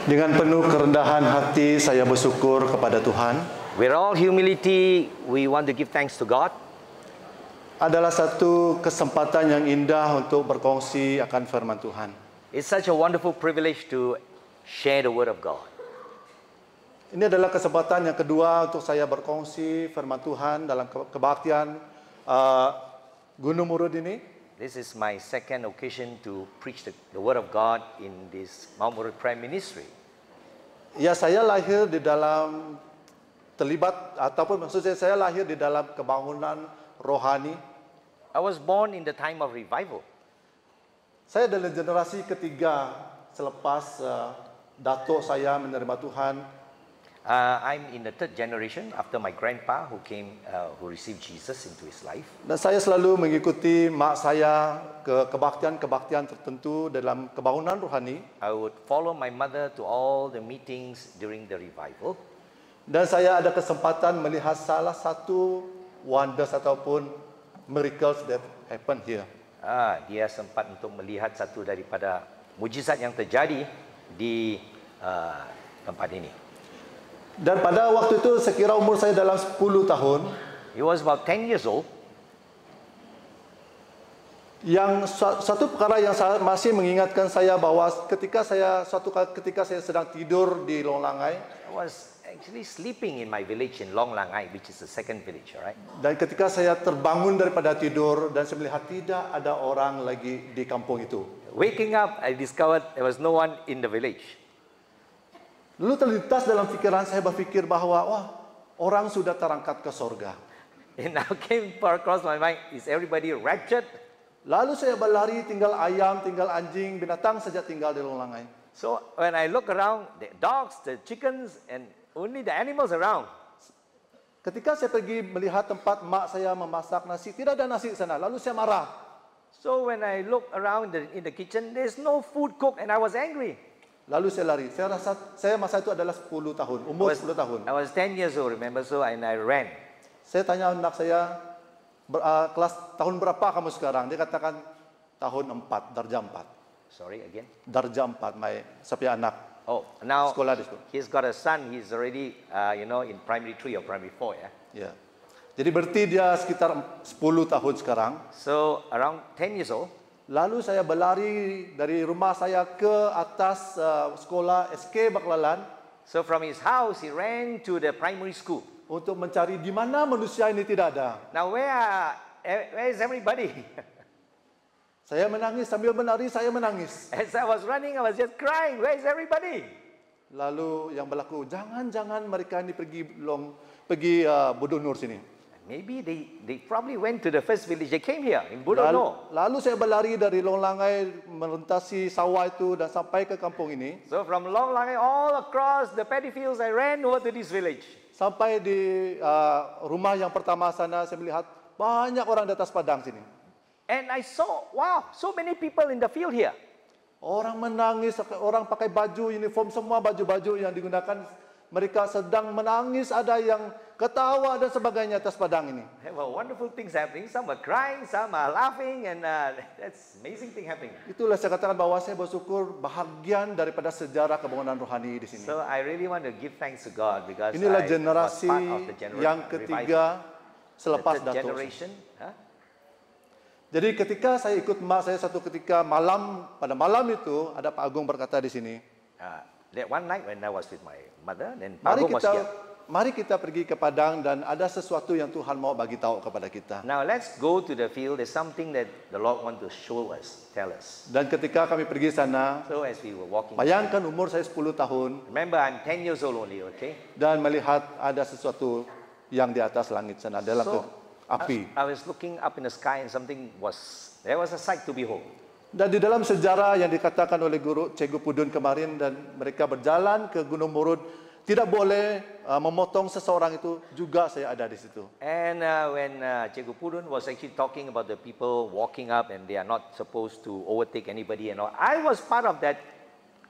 Dengan penuh kerendahan hati saya bersyukur kepada Tuhan. With all humility, we want to give thanks to God. Adalah satu kesempatan yang indah untuk berkongsi akan firman Tuhan. It's such a wonderful privilege to share the word of God. Ini adalah kesempatan yang kedua untuk saya berkongsi firman Tuhan dalam kebaktian Gunung Murud ini. This is my second occasion to preach the word of God in this Mount Murud Prayer Ministry. Ya, saya lahir di dalam terlibat ataupun maksudnya saya lahir di dalam kebangunan rohani. I was born in the time of revival. Saya adalah generasi ketiga selepas datuk saya menerima Tuhan. I'm in the third generation after my grandpa who received Jesus into his life. Dan saya selalu mengikuti mak saya ke kebaktian-kebaktian tertentu dalam kebangunan rohani. I would follow my mother to all the meetings during the revival. Dan saya ada kesempatan melihat salah satu wonders ataupun miracles that happen here. Dia sempat untuk melihat satu daripada mujizat yang terjadi di tempat ini. Dan pada waktu itu sekira umur saya dalam 10 tahun. He was about 10 years old. Yang satu perkara yang masih mengingatkan saya bahwa ketika saya sedang tidur di Long Langai. I was actually sleeping in my village in Long Langai, which is the second village, all right? Dan ketika saya terbangun daripada tidur dan saya melihat tidak ada orang lagi di kampung itu. Waking up, I discovered there was no one in the village. Lalu terlintas dalam pikiran saya berfikir bahwa orang sudah terangkat ke sorga. And now came across my mind, is everybody raptured? Lalu saya berlari, tinggal ayam, tinggal anjing, binatang saja tinggal di Long Langai. So when I look around, the dogs, the chickens, and only the animals around. Ketika saya pergi melihat tempat mak saya memasak nasi, tidak ada nasi di sana. Lalu saya marah. So when I look around in the kitchen, there's no food cooked, and I was angry. Lalu saya lari. Saya rasa saya masa itu adalah 10 tahun, umur 10 tahun. I was 10 years old, remember, and I ran. Saya tanya anak saya, kelas tahun berapa kamu sekarang? Dia katakan tahun 4, darjah 4. Sorry, again? Darjah 4, saya anak. Oh, now sekolah di sekolah. He's got a son, he's already, in primary 3 or primary 4, yeah? Ya. Jadi berarti dia sekitar 10 tahun sekarang. So, around 10 years old. Lalu saya berlari dari rumah saya ke atas sekolah SK Baklalan. So from his house, he ran to the primary school. Untuk mencari di mana manusia ini tidak ada. Now where is everybody? Saya menangis sambil menari, saya menangis. As I was running, I was just crying. Where is everybody? Lalu yang berlaku, jangan mereka ini pergi Budonur sini. Maybe they probably went to the first village. They came here in Budono. Lalu saya berlari dari Long Langai melintasi sawah itu dan sampai ke kampung ini. So from Long Langai all across the paddy fields, I ran over to this village. Sampai di rumah yang pertama sana, saya melihat banyak orang di atas padang sini. And I saw, wow, so many people in the field here. Orang menangis, orang pakai baju uniform, semua baju-baju yang digunakan. Mereka sedang menangis, ada yang ketawa dan sebagainya atas padang ini. There were wonderful things happening. Some are crying, some are laughing, and that's amazing thing happening. Itulah saya katakan bahwa saya bersyukur bahagian daripada sejarah kebangunan rohani di sini. So I really want to give thanks to God because inilah I generasi was part of the yang ketiga selepas datuk. Jadi ketika saya ikut mak saya satu ketika pada malam itu ada Pak Agung berkata di sini. That one night when I was with my mother, then Pak Agung was here. Mari kita pergi ke padang dan ada sesuatu yang Tuhan mau bagi tahu kepada kita. Now let's go to the field. There's something that the Lord want to show us, tell us. Dan ketika kami pergi sana, so as we were walking, bayangkan umur saya 10 tahun. Remember, I'm 10 years old only, okay? Dan melihat ada sesuatu yang di atas langit sana, adalah api. I was looking up in the sky and there was a sight to behold. Dan di dalam sejarah yang dikatakan oleh Guru Cikgu Pudun kemarin dan mereka berjalan ke Gunung Murud, tidak boleh memotong seseorang itu, juga saya ada di situ. And when Cikgu Pudun was actually talking about the people walking up and they are not supposed to overtake anybody and all, I was part of that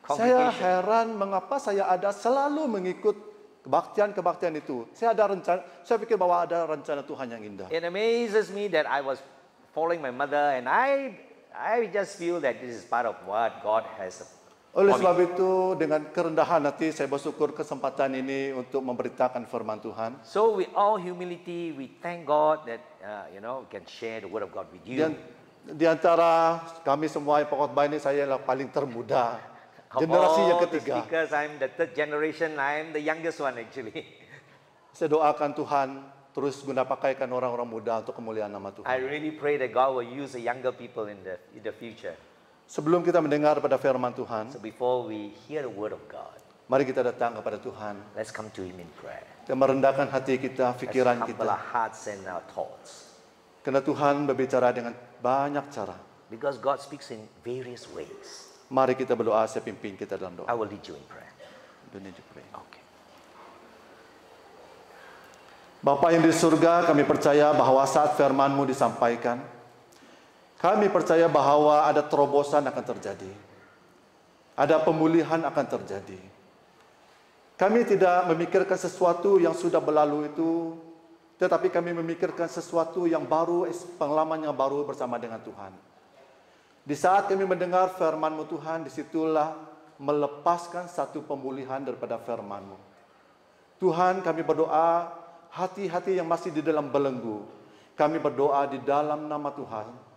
congregation. Saya heran mengapa saya ada selalu mengikut kebaktian itu. Saya pikir bahwa ada rencana Tuhan yang indah. It amazes me that I was following my mother and I just feel that this is part of what God has Oleh sebab itu, dengan kerendahan hati saya bersyukur kesempatan ini untuk memberitakan firman Tuhan. So with all humility, we thank God that we can share the word of God with you. Di antara kami semua yang pengkhotbah ini, saya adalah paling termuda, Of generasi yang all the ketiga. speakers, I'm the third generation. I'm the youngest one actually. Saya doakan Tuhan terus guna pakaikan orang-orang muda untuk kemuliaan nama Tuhan. I really pray that God will use the younger people in the future. Sebelum kita mendengar pada firman Tuhan, So before we hear the word of God, mari kita datang kepada Tuhan. let's come to Him in prayer. Kita merendahkan hati kita, Let's pikiran humble kita. our hearts and our thoughts. Karena Tuhan berbicara dengan banyak cara. Because God speaks in various ways. Mari kita berdoa, saya pimpin kita dalam doa. I will lead you in prayer. Okay. Bapa yang di surga, kami percaya bahwa saat firman-Mu disampaikan, kami percaya bahwa ada terobosan akan terjadi. Ada pemulihan akan terjadi. Kami tidak memikirkan sesuatu yang sudah berlalu itu, tetapi kami memikirkan sesuatu yang baru, pengalaman yang baru bersama dengan Tuhan. Di saat kami mendengar firman-Mu Tuhan, disitulah melepaskan satu pemulihan daripada firman-Mu. Tuhan, kami berdoa, hati-hati yang masih di dalam belenggu, kami berdoa di dalam nama Tuhan.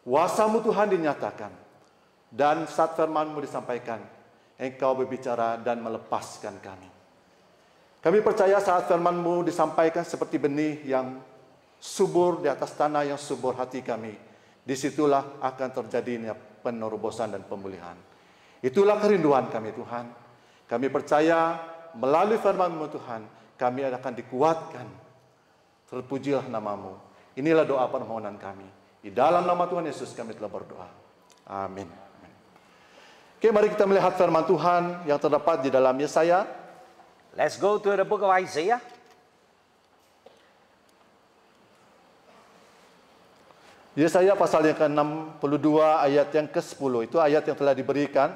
Kuasa-Mu Tuhan dinyatakan, dan saat firman-Mu disampaikan, Engkau berbicara dan melepaskan kami. Kami percaya saat firman-Mu disampaikan seperti benih yang subur di atas tanah yang subur hati kami. Disitulah akan terjadinya penerobosan dan pemulihan. Itulah kerinduan kami Tuhan. Kami percaya melalui firman-Mu Tuhan, kami akan dikuatkan. Terpujilah nama-Mu. Inilah doa permohonan kami. Di dalam nama Tuhan Yesus kami telah berdoa. Amin. Oke, mari kita melihat firman Tuhan yang terdapat di dalam Yesaya. Let's go to the book of Isaiah. Yesaya pasal yang ke-62 ayat yang ke-10. Itu ayat yang telah diberikan.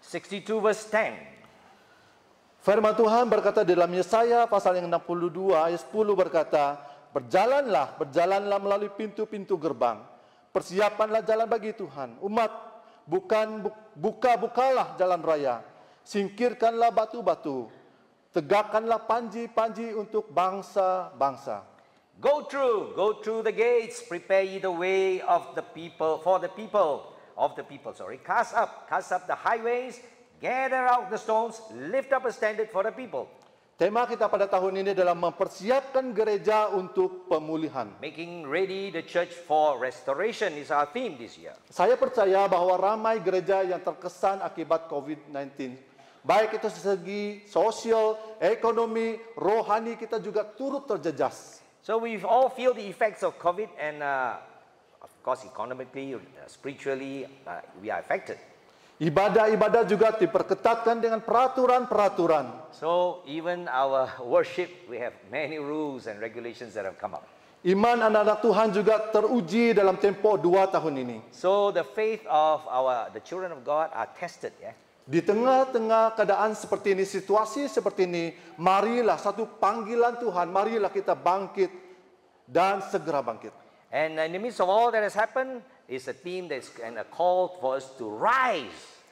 62 verse 10. Firman Tuhan berkata di dalam Yesaya pasal yang 62 ayat 10 berkata, Berjalanlah melalui pintu-pintu gerbang. Persiapanlah jalan bagi Tuhan. Umat, bukalah jalan raya. Singkirkanlah batu-batu. Tegakkanlah panji-panji untuk bangsa-bangsa. Go through the gates, prepare ye the way of the people, Cast up the highways, gather out the stones, lift up a standard for the people. Tema kita pada tahun ini adalah mempersiapkan gereja untuk pemulihan. Making ready the church for restoration is our theme this year. Saya percaya bahwa ramai gereja yang terkesan akibat COVID-19. Baik itu segi sosial, ekonomi, rohani kita juga turut terjejas. So we all feel the effects of COVID and of course economically, spiritually, we are affected. Ibadah-ibadah juga diperketatkan dengan peraturan-peraturan. So even our worship, we have many rules and regulations that have come up. Iman anak-anak Tuhan juga teruji dalam tempoh 2 tahun ini. So the faith of the children of God are tested, yeah. Di tengah-tengah keadaan seperti ini, situasi seperti ini, marilah satu panggilan Tuhan, marilah kita bangkit dan segera bangkit. And in the midst of all that has happened, is a theme that's a call for us to rise.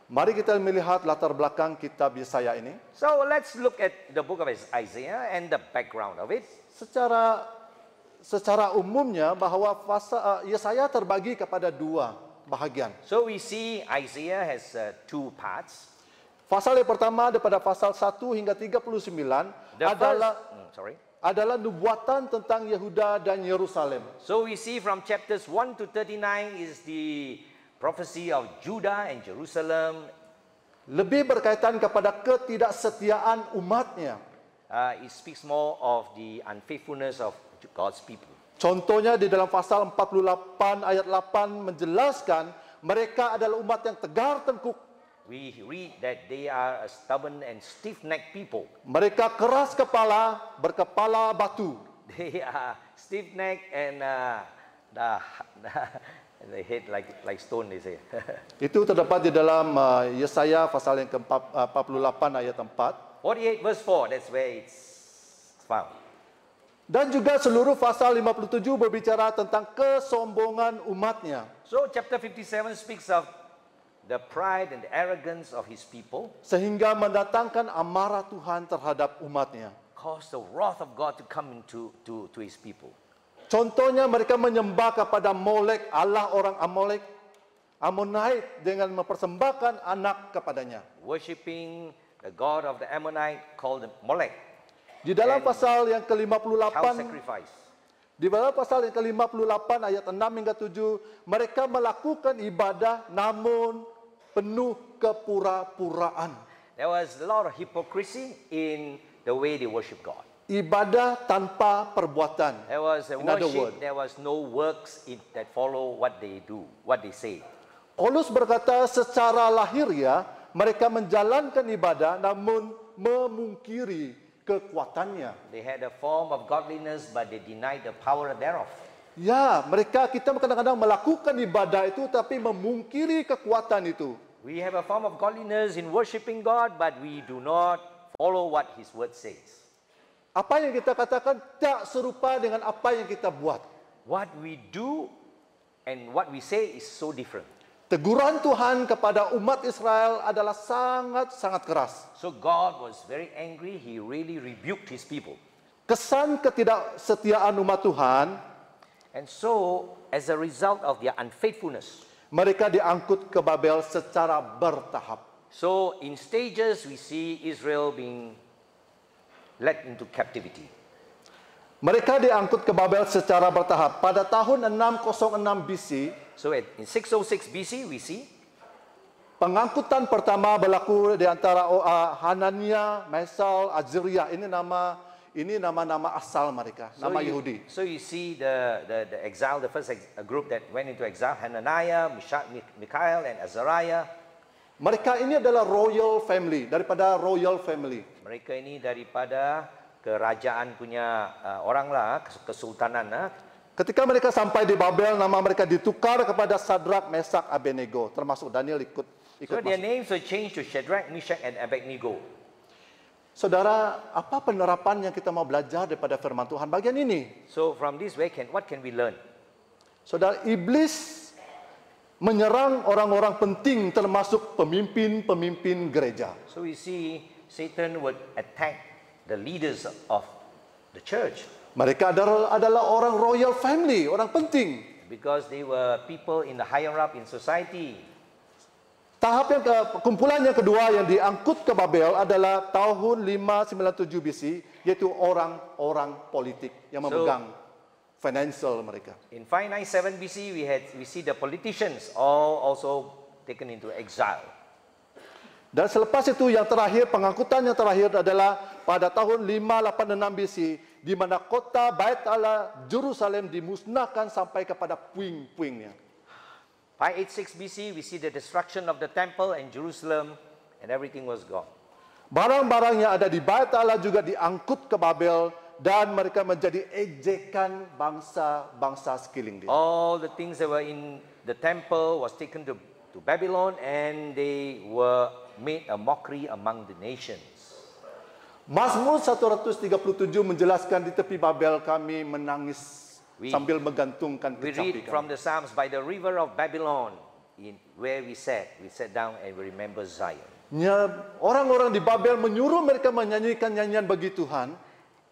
Mari kita melihat latar belakang kitab Yesaya ini. So let's look at the book of Isaiah and the background of it. Secara umumnya bahwa Yesaya terbagi kepada 2 bahagian. So we see Isaiah has 2 parts. Pasal yang pertama daripada pasal 1 hingga 39 adalah nubuatan tentang Yehuda dan Yerusalem. So we see from chapters 1 to 39 is the prophecy of Judah and Jerusalem. Lebih berkaitan kepada ketidaksetiaan umatnya. It speaks more of the unfaithfulness of God's people. Contohnya di dalam pasal 48 ayat 8 menjelaskan mereka adalah umat yang tegar tengkuk. We read that they are a stubborn and stiff-necked people. Mereka keras kepala, berkepala batu. They are stiff-necked and the head like stone, they say. Itu terdapat di dalam Yesaya pasal yang ke-48 ayat 4. 48 verse 4, that's where it's found. Dan juga seluruh pasal 57 berbicara tentang kesombongan umatnya. So chapter 57 speaks of the pride and the arrogance of his people, sehingga mendatangkan amarah Tuhan terhadap umatnya. caused the wrath of God to come into to his people. Contohnya mereka menyembah kepada Molek, Allah orang Ammonite dengan mempersembahkan anak kepadanya. Worshipping the god of the Ammonite called Molech, Di dalam And pasal yang child ke-58, sacrifice. di dalam pasal yang ke-58 ayat 6 hingga 7, mereka melakukan ibadah namun penuh kepura-puraan. There was a lot of hypocrisy in the way they worship God. Ibadah tanpa perbuatan. There was a In other worship, words, there was no works that follow what they do, what they say. Paulus berkata secara lahiriah mereka menjalankan ibadah namun memungkiri kekuatannya. They had a form of godliness, but they denied the power thereof. Ya, kita kadang-kadang melakukan ibadah itu tapi memungkiri kekuatan itu. We have a form of godliness in worshiping God, but we do not follow what His word says. Apa yang kita katakan tak serupa dengan apa yang kita buat. What we do and what we say is so different. Teguran Tuhan kepada umat Israel adalah sangat-sangat keras. So God was very angry. He really rebuked His people. Kesan ketidaksetiaan umat Tuhan, And so, as a result of their unfaithfulness, mereka diangkut ke Babel secara bertahap. so in stages we see Israel being led into captivity. Mereka diangkut ke Babel secara bertahap. Pada tahun 606 BC, So in 606 BC we see pengangkutan pertama berlaku di antara Hanania, Misal, Azria. Ini nama-nama asal mereka, nama Yahudi. So you see the exile, the first group that went into exile, Hananiah, Mishael, and Azariah. Mereka ini adalah royal family, daripada royal family. Mereka ini daripada kerajaan punya orang lah, kesultanan lah. Ketika mereka sampai di Babel, nama mereka ditukar kepada Sadrak, Mesak, Abednego. Termasuk Daniel ikut So their masuk. names were changed to Shadrach, Meshach, and Abednego. Saudara, apa penerapan yang kita mau belajar daripada firman Tuhan bagian ini? So from this, what can we learn? Saudara, iblis menyerang orang-orang penting termasuk pemimpin-pemimpin gereja. So we see Satan would attack the leaders of the church Mereka adalah orang royal family, orang penting. because they were people in the higher up in society. Kumpulan yang kedua yang diangkut ke Babel adalah tahun 597 BC, yaitu orang-orang politik yang memegang financial mereka. In 597 BC, we see the politicians all also taken into exile. Dan selepas itu yang terakhir, pengangkutan yang terakhir adalah pada tahun 586 BC, di mana kota Bait Allah Jerusalem dimusnahkan sampai kepada puing-puingnya. 586 BC, we see the destruction of the temple and Jerusalem, and everything was gone. Barang-barang yang ada di Bait Allah juga diangkut ke Babel dan mereka menjadi ejekan bangsa-bangsa sekeliling dia. All the things that were in the temple was taken to Babylon, and they were made a mockery among the nations. Mazmur 137 menjelaskan di tepi Babel kami menangis sambil menggantungkan We kecapi read from kami. the Psalms, by the river of Babylon, where we sat down and we remember Zion. Orang-orang di Babel menyuruh mereka menyanyikan nyanyian bagi Tuhan.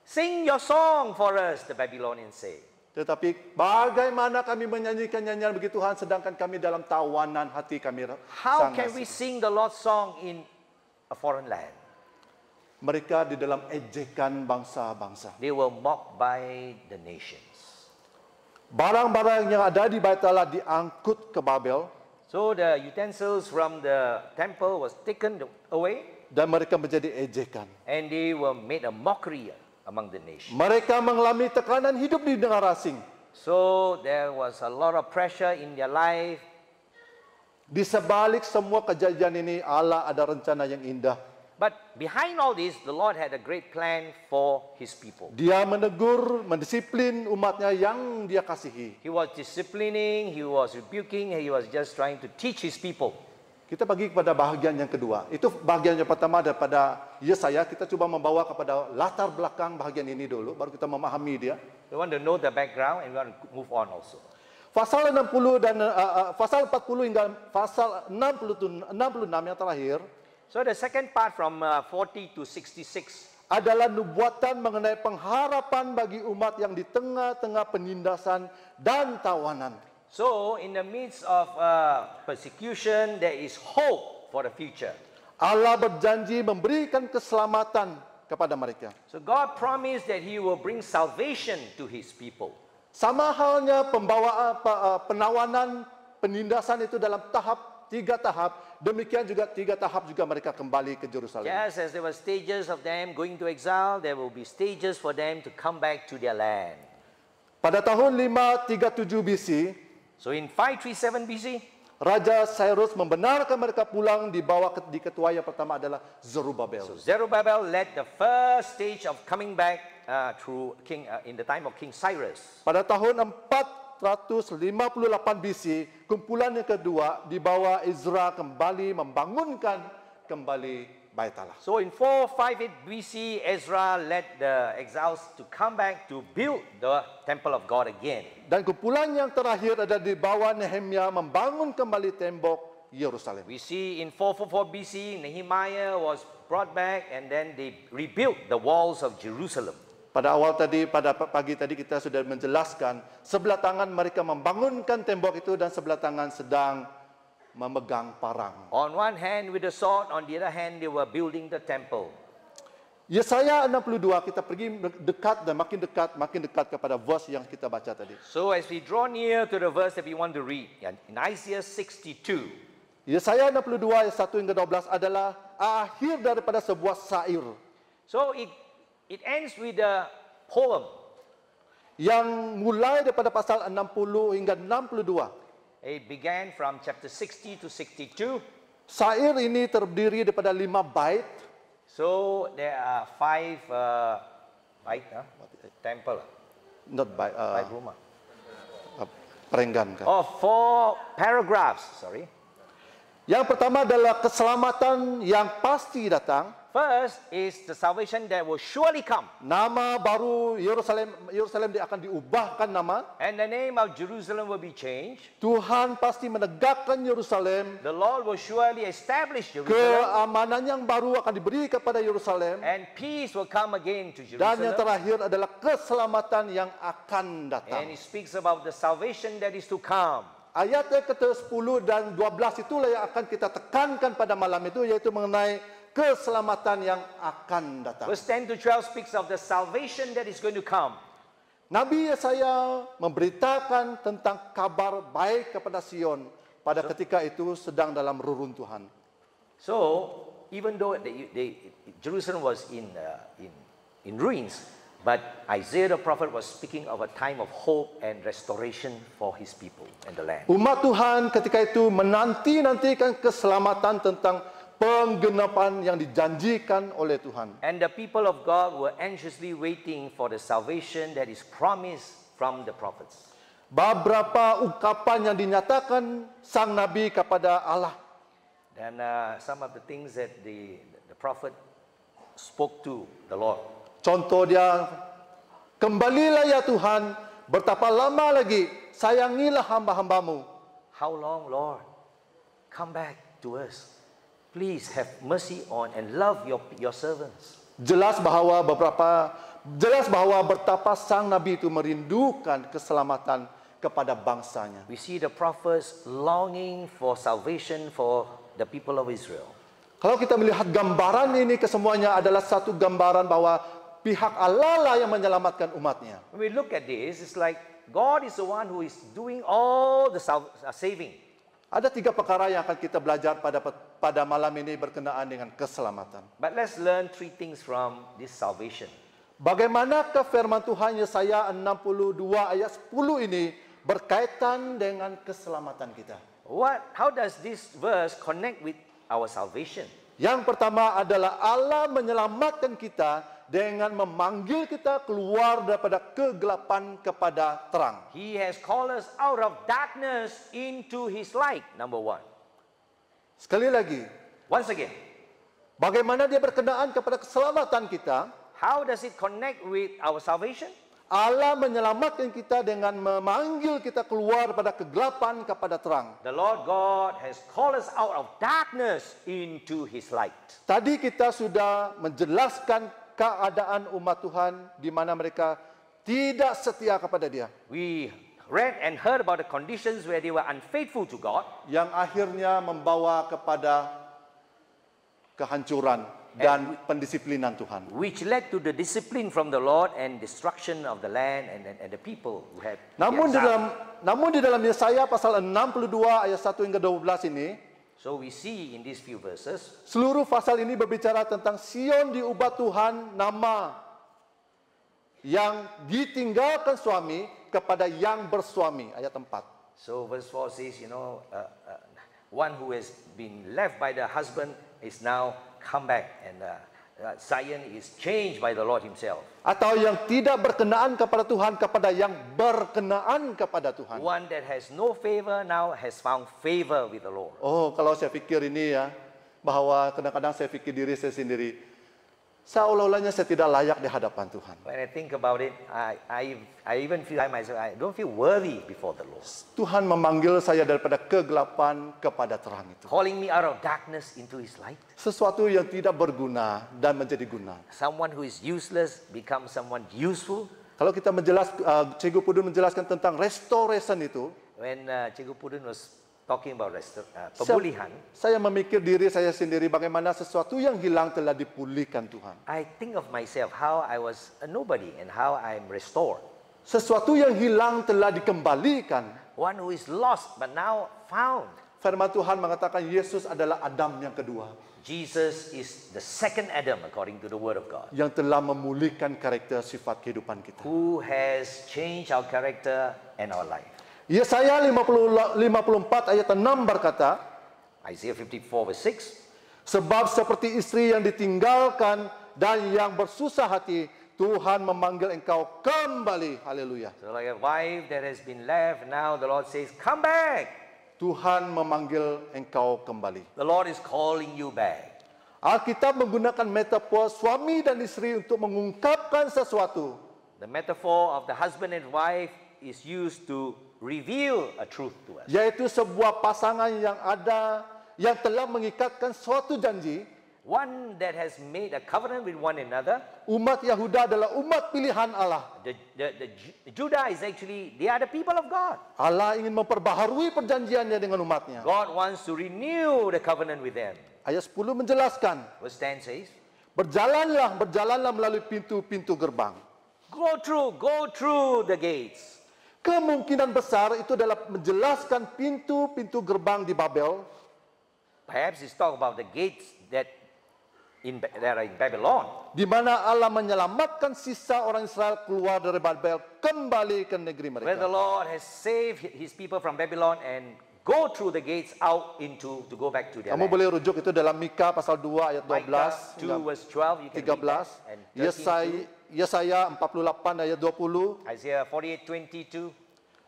Sing your song for us, the Babylonians say. Tetapi bagaimana kami menyanyikan nyanyian bagi Tuhan sedangkan kami dalam tawanan hati kami How sangat can we sing the Lord's song in a foreign land? Mereka di dalam ejekan bangsa-bangsa. They were mocked by the nations. Barang-barang yang ada di Bait Allah diangkut ke Babel So the utensils from the temple was taken away, dan mereka menjadi ejekan. and they were made a mockery among the nations. Mereka mengalami tekanan hidup di negara asing. So there was a lot of pressure in their life. Di sebalik semua kejadian ini Allah ada rencana yang indah. But behind all this, the Lord had a great plan for His people. Dia menegur, mendisiplin umatnya yang dia kasihi. He was disciplining, He was rebuking, He was just trying to teach His people. Kita pergi kepada bahagian yang kedua. Itu bahagian yang pertama daripada Yesaya. Kita coba membawa kepada latar belakang bahagian ini dulu, baru kita memahami dia. We want to know the background and we want to move on also. pasal 60 dan pasal 40 hingga pasal 66 yang terakhir So the second part from 40 to 66 adalah nubuatan mengenai pengharapan bagi umat yang di tengah-tengah penindasan dan tawanan. So in the midst of persecution, there is hope for the future. Allah berjanji memberikan keselamatan kepada mereka. So God promised that He will bring salvation to His people. Sama halnya penawanan, penindasan itu dalam tiga tahap. Demikian juga 3 tahap juga mereka kembali ke Yerusalem. Just as there were stages of them going to exile, there will be stages for them to come back to their land. Pada tahun 537 BC, So in 537 BC, Raja Cyrus membenarkan mereka pulang di ketua yang pertama adalah Zerubbabel. so Zerubbabel led the first stage of coming back through in the time of King Cyrus. Pada tahun 458 BC, kumpulan yang kedua dibawa Ezra kembali membangunkan kembali Bait Allah. So in 458 BC, Ezra led the exiles to come back to build the temple of God again. Dan kumpulan yang terakhir ada di bawah Nehemia membangun kembali tembok Yerusalem. We see in 444 BC, Nehemiah was brought back and then they rebuilt the walls of Jerusalem. Pada pagi tadi kita sudah menjelaskan sebelah tangan mereka membangunkan tembok itu dan sebelah tangan sedang memegang parang. On one hand with the sword, on the other hand they were building the temple. Yesaya 62 kita pergi dekat dan makin dekat kepada verse yang kita baca tadi. So as we draw near to the verse that we want to read, in Isaiah 62, Yesaya 62 ayat 1 hingga 12 adalah akhir daripada sebuah syair so it ends with a poem. yang mulai daripada pasal 60 hingga 62. It began from chapter 60 to 62. Syair ini terdiri daripada 5 bait. So there are 5 temple, Not bait, 5 rumah. perenggan kan. Oh, 4 paragraphs, sorry. Yang pertama adalah keselamatan yang pasti datang. First is the salvation that will surely come. Nama baru Yerusalem dia akan diubahkan nama. And the name of Jerusalem will be changed. Tuhan pasti menegakkan Yerusalem. The Lord will surely establish Jerusalem. Keamanan yang baru akan diberi kepada Yerusalem. And peace will come again to Dan yang Jerusalem. terakhir adalah keselamatan yang akan datang. And he speaks about the salvation that is to come. Ayat yang ke-10 dan 12 itulah yang akan kita tekankan pada malam itu, yaitu mengenai keselamatan yang akan datang. Verse 10 to 12 speaks of the salvation that is going to come. Nabi Yesaya memberitakan tentang kabar baik kepada Sion pada ketika itu sedang dalam reruntuhan. So, even though Jerusalem was in ruins, but Isaiah the prophet was speaking of a time of hope and restoration for his people and the land. Umat Tuhan ketika itu menanti-nantikan keselamatan tentang penggenapan yang dijanjikan oleh Tuhan. And the people of God were anxiously waiting for the salvation that is promised from the prophets. Beberapa ungkapan yang dinyatakan sang nabi kepada Allah. And some of the things that the prophet spoke to the Lord. Contoh dia, kembalilah ya Tuhan, betapa lama lagi, sayangilah hamba-hambamu. How long, Lord? Come back to us. Please have mercy on and love your servants. Jelas bahwa betapa sang nabi itu merindukan keselamatan kepada bangsanya. We see the prophets longing for salvation for the people of Israel. Kalau kita melihat gambaran ini kesemuanya adalah satu gambaran bahwa pihak Allah lah yang menyelamatkan umatnya. When we look at this, it's like God is the one who is doing all the saving. Ada 3 perkara yang akan kita belajar pada malam ini berkenaan dengan keselamatan. But let's learn 3 things from this salvation. Bagaimanakah firman Tuhan Yesaya 62 ayat 10 ini berkaitan dengan keselamatan kita? How does this verse connect with our salvation? Yang pertama adalah Allah menyelamatkan kita dengan memanggil kita keluar daripada kegelapan kepada terang. He has called us out of darkness into His light, number 1. Sekali lagi, Once again, bagaimana dia berkenaan kepada keselamatan kita? how does it connect with our salvation? Allah menyelamatkan kita dengan memanggil kita keluar pada kegelapan kepada terang. The Lord God has called us out of darkness into His light. Tadi kita sudah menjelaskan keadaan umat Tuhan di mana mereka tidak setia kepada Dia. We read and heard about the conditions where they were unfaithful to God, Yang akhirnya membawa kepada kehancuran dan pendisiplinan Tuhan. which led to the discipline from the Lord and destruction of the land and the people who had. Namun di dalam Yesaya pasal 62 ayat 1 hingga 12 ini, So we see in these few verses, seluruh pasal ini berbicara tentang Sion diubah Tuhan nama yang ditinggalkan suami kepada yang bersuami. Ayat 4. so verse 4 says, one who has been left by the husband is now come back, and Zion is changed by the Lord Himself. Atau yang tidak berkenaan kepada Tuhan kepada yang berkenaan kepada Tuhan. One that has no favor now has found favor with the Lord. Oh, kalau saya pikir ini ya, bahwa kadang-kadang saya pikir diri saya sendiri, seolah-olahnya saya tidak layak di hadapan Tuhan. When I think about it, I even feel myself, I don't feel worthy before the Lord. Tuhan memanggil saya daripada kegelapan kepada terang itu. Calling me out of darkness into His light. Sesuatu yang tidak berguna dan menjadi guna. Someone who is useless becomes someone useful. Kalau kita Cikgu Pudun menjelaskan tentang restoration itu, When Cikgu Pudun was talking about pemulihan, saya memikir diri saya sendiri bagaimana sesuatu yang hilang telah dipulihkan Tuhan. I think of myself how I was a nobody and how I'm restored. Sesuatu yang hilang telah dikembalikan. One who is lost but now found. Firman Tuhan mengatakan Yesus adalah Adam yang kedua. Jesus is the second Adam according to the word of God, Yang telah memulihkan karakter sifat kehidupan kita. who has changed our character and our life. Yesaya 54 ayat 6 berkata, Isaiah 54 verse 6. sebab seperti istri yang ditinggalkan dan yang bersusah hati, Tuhan memanggil engkau kembali. Haleluya. So like a wife that has been left, now the Lord says, come back. Tuhan memanggil engkau kembali. The Lord is calling you back. Alkitab menggunakan metafor suami dan istri untuk mengungkapkan sesuatu. The metaphor of the husband and wife is used to reveal a truth to us. Yaitu sebuah pasangan yang telah mengikatkan suatu janji. One that has made a covenant with one another. Umat Yahuda adalah umat pilihan Allah. The Judah is actually, they are the people of God. Allah ingin memperbaharui perjanjiannya dengan umatnya. God wants to renew the covenant with them. Ayat 10 menjelaskan, Verse 10 says, berjalanlah melalui pintu-pintu gerbang. go through the gates. Kemungkinan besar itu adalah menjelaskan pintu-pintu gerbang di Babel. Perhaps it's talk about the gates that are in Babylon. Di mana Allah menyelamatkan sisa orang Israel keluar dari Babel kembali ke negeri Where the mereka. Lord has saved His people from Babylon and go through the gates out to go back to their Kamu land. boleh rujuk itu dalam Mika pasal 2 ayat 12 Micah 2 hingga verse 12, you can read that. 13, And 13 Yesaya 48 ayat 20. Isaiah 48:22.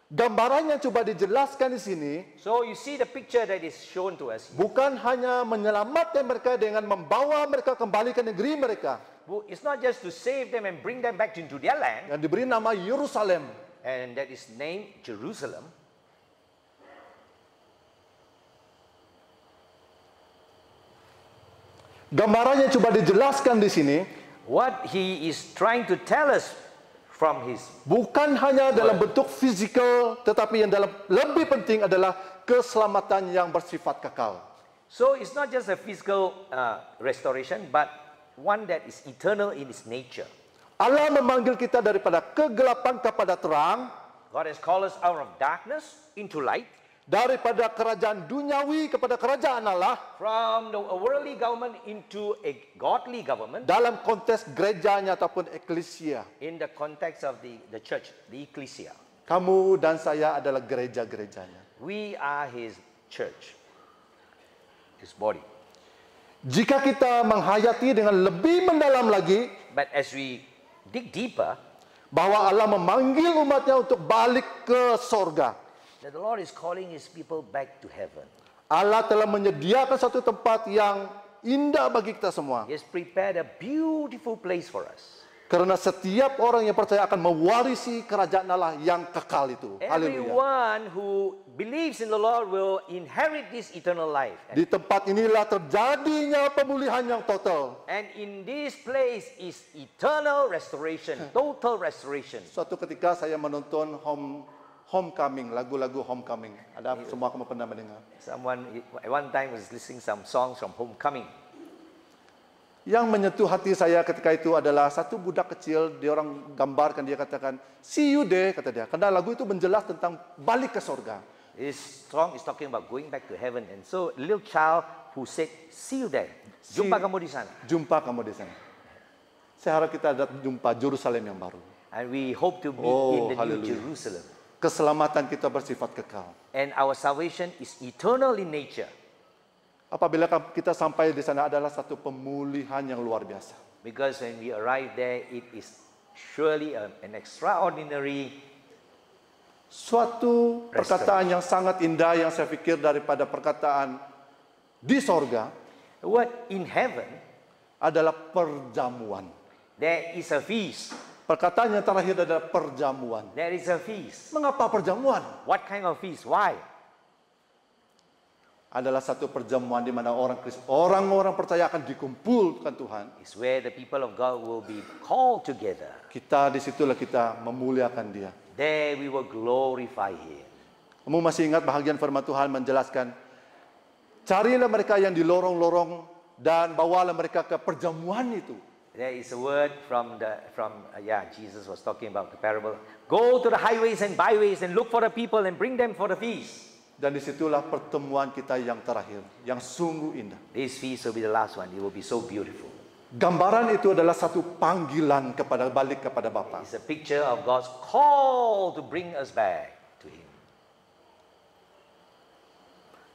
Gambaran yang coba dijelaskan di sini So you see the picture that is shown to us. bukan hanya menyelamatkan mereka dengan membawa mereka kembali ke negeri mereka It's not just to save them and bring them back into their land, yang diberi nama Yerusalem. and that is named Jerusalem. Gambaran yang coba dijelaskan di sini What He is trying to tell us from His, bukan hanya dalam bentuk fisikal, tetapi yang lebih penting adalah keselamatan yang bersifat kekal. so it's not just a physical restoration, but one that is eternal in its nature. Allah memanggil kita daripada kegelapan kepada terang, God has called us out of darkness into light, daripada kerajaan duniawi kepada kerajaan Allah, from a worldly government into a godly government, dalam konteks gerejanya ataupun eklesia. in the context of the church, the ecclesia. Kamu dan saya adalah gereja-gerejanya. We are His church, His body. Jika kita menghayati dengan lebih mendalam lagi But as we dig deeper, bahwa Allah memanggil umatnya untuk balik ke sorga. that the Lord is calling His people back to heaven. Allah telah menyediakan satu tempat yang indah bagi kita semua. He has prepared a beautiful place for us. Karena setiap orang yang percaya akan mewarisi kerajaan Allah yang kekal itu. Haleluya. Everyone who believes in the Lord will inherit this eternal life. Di tempat inilah terjadinya pemulihan yang total. And in this place is eternal restoration, total restoration. Suatu ketika saya menonton Homecoming, lagu-lagu Homecoming. Ada semua kamu pernah mendengar? Someone at one time was listening some songs from Homecoming. Yang menyentuh hati saya ketika itu adalah satu budak kecil, dia orang gambarkan, dia katakan, see you there, kata dia. Karena lagu itu menjelas tentang balik ke surga. This song is talking about going back to heaven. And so a little child who said, see you there. Jumpa kamu di sana. Jumpa kamu di sana. Saya harap kita ada jumpa Yerusalem yang baru. And we hope to meet in the new Jerusalem. Keselamatan kita bersifat kekal. And our salvation is eternal in nature. Apabila kita sampai di sana adalah satu pemulihan yang luar biasa. Because when we arrive there, it is surely an extraordinary suatu perkataan yang sangat indah yang saya pikir daripada perkataan di sorga. The word in heaven adalah perjamuan. There is a feast. Perkataan yang terakhir adalah perjamuan. There is a feast. Mengapa perjamuan? What kind of feast? Why? Adalah satu perjamuan di mana orang-orang percaya akan dikumpulkan Tuhan. It's where the people of God will be called together. Kita disitulah kita memuliakan Dia. There we will glorify Him. Kamu masih ingat bahagian firman Tuhan menjelaskan, carilah mereka yang di lorong-lorong dan bawalah mereka ke perjamuan itu. There is a word from Jesus was talking about the parable. Go to the highways and byways and look for the people and bring them for the feast. Dan disitulah pertemuan kita yang terakhir, yang sungguh indah. This feast will be the last one. It will be so beautiful. Gambaran itu adalah satu panggilan balik kepada Bapa. It's a picture of God's call to bring us back to Him.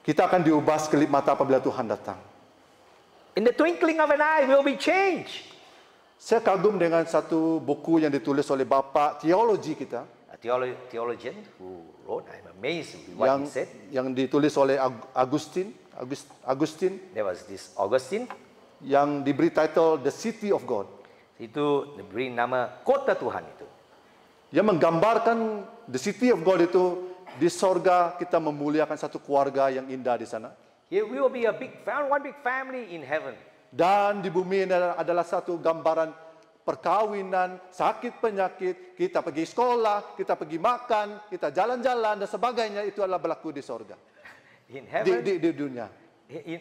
Kita akan diubah sekelip mata apabila Tuhan datang. In the twinkling of an eye, we will be changed. Saya kagum dengan satu buku yang ditulis oleh Bapa teologi kita. A theologian who wrote, I'm amazed with what he said. Yang ditulis oleh Augustine. There was this Augustine. Yang diberi title The City of God. Itu diberi nama kota Tuhan itu. Yang menggambarkan The City of God itu di sorga kita memuliakan satu keluarga yang indah di sana. Here we will be one big family in heaven. Dan di bumi ini adalah satu gambaran perkawinan, sakit penyakit, kita pergi sekolah, kita pergi makan, kita jalan-jalan dan sebagainya, itu adalah berlaku di sorga. In heaven, di dunia.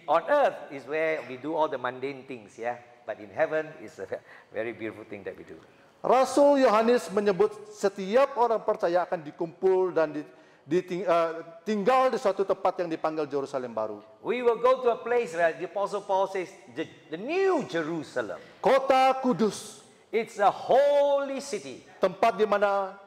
On earth is where we do all the mundane things, yeah. But in heaven is a very beautiful thing that we do. Rasul Yohanes menyebut setiap orang percaya akan dikumpul dan tinggal di suatu tempat yang dipanggil Yerusalem baru. We will go to a place where the Apostle Paul says the new Jerusalem. Kota kudus. It's a holy city. Tempat di mana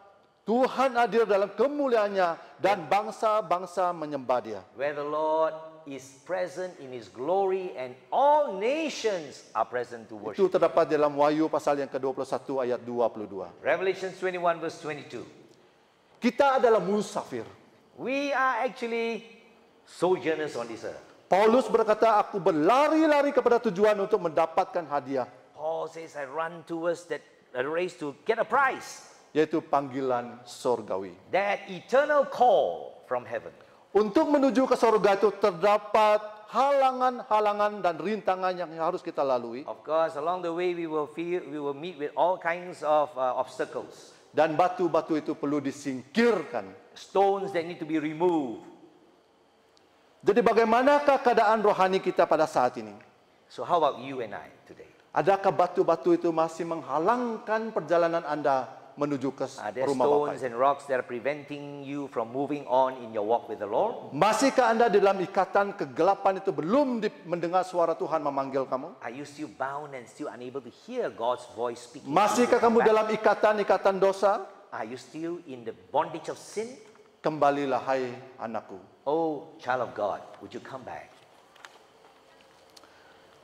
Tuhan hadir dalam kemuliaannya dan bangsa-bangsa menyembah Dia. Where the Lord is present in His glory and all nations are present to worship. Itu terdapat dalam Wahyu pasal yang ke-21 ayat 22. Revelation 21 verse 22. Kita adalah musafir. We are actually sojourners on this earth. Paulus berkata, aku berlari-lari kepada tujuan untuk mendapatkan hadiah. Paul says, I run towards that race to get a prize. Yaitu panggilan sorgawi. That eternal call from heaven. Untuk menuju ke sorga itu terdapat halangan-halangan dan rintangan yang harus kita lalui. Of course, along the way we will meet with all kinds of obstacles. Dan batu-batu itu perlu disingkirkan. Stones that need to be removed. Jadi bagaimanakah keadaan rohani kita pada saat ini? So how about you and I today? Adakah batu-batu itu masih menghalangkan perjalanan Anda menuju ke rumah Bapa? Stones and rocks that are preventing you from moving on in your walk with the Lord? Masihkah Anda dalam ikatan kegelapan itu belum mendengar suara Tuhan memanggil kamu? Are you still bound and still unable to hear God's voice speaking? Masihkah kamu dalam ikatan dosa? Are you still in the bondage of sin? Kembalilah hai anakku. Oh, child of God, would you come back?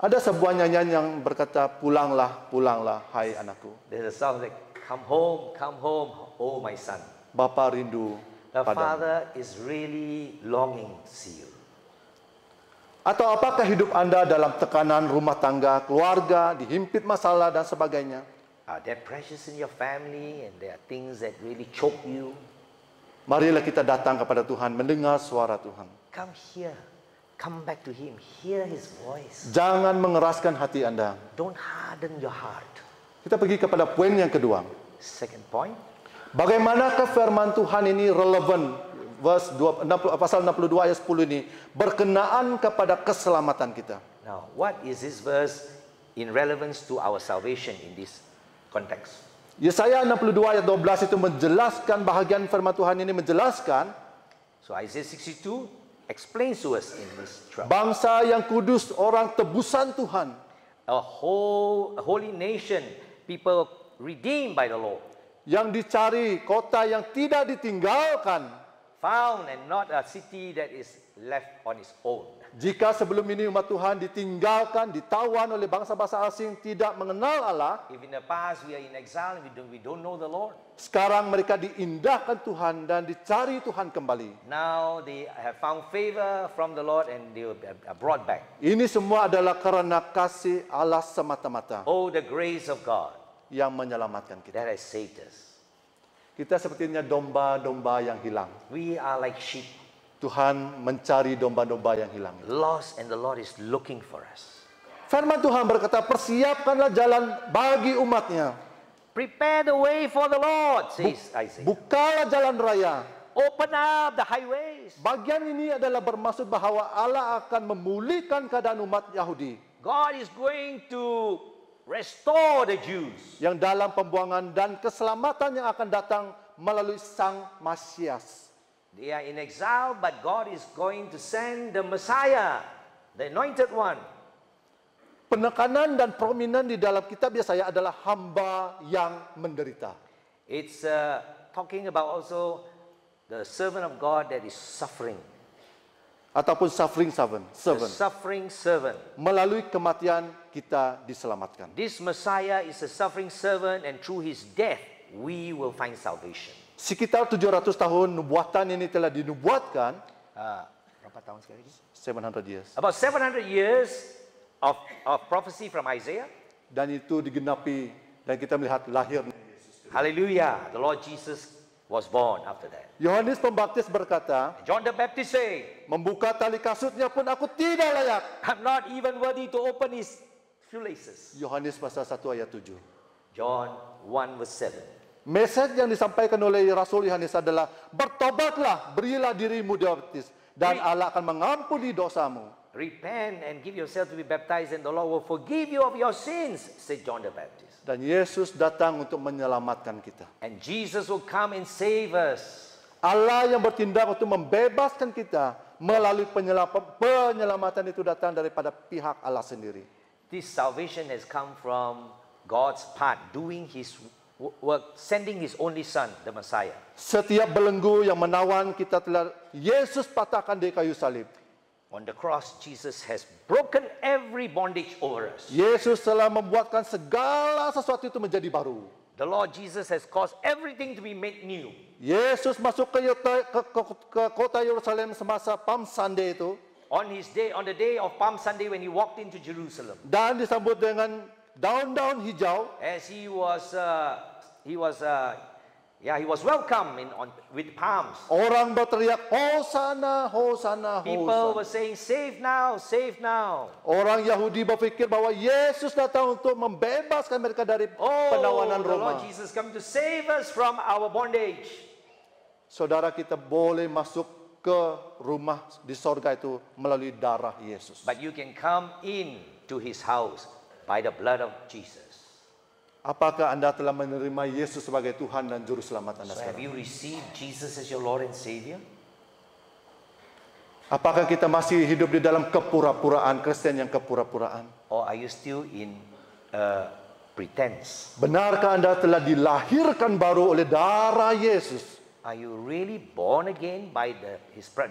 Ada sebuah nyanyian yang berkata, pulanglah, pulanglah hai anakku. There's a song like, come home, oh my son. Bapa rindu The padamu. Father is really longing to see you. Atau apakah hidup Anda dalam tekanan rumah tangga, keluarga, dihimpit masalah dan sebagainya? Are there pressures in your family and there are things that really choke you? Marilah kita datang kepada Tuhan, mendengar suara Tuhan. Come here. Come back to Him. Hear His voice. Jangan mengeraskan hati Anda. Don't harden your heart. Kita pergi kepada poin yang kedua. Second point. Bagaimanakah firman Tuhan ini relevan? Pasal 62 ayat 10 ini berkenaan kepada keselamatan kita. Now, what is this verse in relevance to our salvation in this context? Yesaya 62 ayat 12 itu menjelaskan, bahagian firman Tuhan ini menjelaskan, So Isaiah 62 explains to us in this 12. bangsa yang kudus, orang tebusan Tuhan. A holy nation, people redeemed by the Lord. Yang dicari, kota yang tidak ditinggalkan. Found and not a city that is left on its own. Jika sebelum ini umat Tuhan ditinggalkan, ditawan oleh bangsa-bangsa asing, tidak mengenal Allah, If in the past we are in exile and we don't know the Lord, sekarang mereka diindahkan Tuhan dan dicari Tuhan kembali. now they have found favor from the Lord and they are brought back. Ini semua adalah karena kasih Allah semata-mata Oh, the grace of God yang menyelamatkan kita. that has saved us. Kita sepertinya domba-domba yang hilang. We are like sheep, Tuhan mencari domba-domba yang hilang. lost, and the Lord is looking for us. Firman Tuhan berkata, persiapkanlah jalan bagi umatnya. Prepare the way for the Lord, says Isaiah. Bukalah jalan raya. Open up the highways. Bagian ini adalah bermaksud bahwa Allah akan memulihkan keadaan umat Yahudi God is going to restore the Jews. yang dalam pembuangan dan keselamatan yang akan datang melalui Sang Masias. They are in exile, but God is going to send the Messiah, the anointed one. Penekanan dan prominent di dalam kitab Yesaya adalah hamba yang menderita. It's talking about also the servant of God that is suffering. Ataupun suffering servant. The suffering servant. Melalui kematian kita diselamatkan. This Messiah is a suffering servant, and through his death, we will find salvation. Sekitar 700 tahun nubuatan ini telah dinubuatkan. Berapa tahun sekali lagi? 700 years. About 700 years of prophecy from Isaiah. Dan itu digenapi dan kita melihat lahirnya. Hallelujah. The Lord Jesus was born after that. Yohanes Pembaptis berkata, John the Baptist say, membuka tali kasutnya pun aku tidak layak. I'm not even worthy to open his shoelaces. Yohanes pasal 1 ayat 7. John 1 verse 7. Mesej yang disampaikan oleh Rasul Yohanes adalah, bertobatlah, berilah dirimu dibaptis, dan Allah akan mengampuni dosamu. Repent and give yourself to be baptized, and the Lord will forgive you of your sins, said John the Baptist. Dan Yesus datang untuk menyelamatkan kita. And Jesus will come and save us. Allah yang bertindak untuk membebaskan kita melalui penyelamatan itu datang daripada pihak Allah sendiri. This salvation has come from God's part, doing his work, sending his only son, the Messiah. Setiap belenggu yang menawan kita telah Yesus patahkan di kayu salib. On the cross, Jesus has broken every bondage over us. Yesus telah membuatkan segala sesuatu itu menjadi baru. The Lord Jesus has caused everything to be made new. Yesus masuk ke kota Yerusalem semasa Palm Sunday itu. On the day of Palm Sunday, when he walked into Jerusalem, Dan disambut dengan daun-daun hijau. as he was welcome with palms. Orang berteriak, Hosana, Hosana, People Hosana. were saying, save now, save now. Orang Yahudi berpikir bahwa Yesus datang untuk membebaskan mereka dari penawanan Oh, the Lord Roma. Jesus come to save us from our bondage. Saudara, kita boleh masuk ke rumah di sorga itu melalui darah Yesus. But you can come in to his house by the blood of Jesus. Apakah Anda telah menerima Yesus sebagai Tuhan dan Juru Selamat Anda So have sekarang? you received Jesus as your Lord and Savior? Apakah kita masih hidup di dalam kepura-puraan, Kristen yang kepura-puraan? Or are you still in pretense? Benarkah Anda telah dilahirkan baru oleh darah Yesus? Are you really born again by the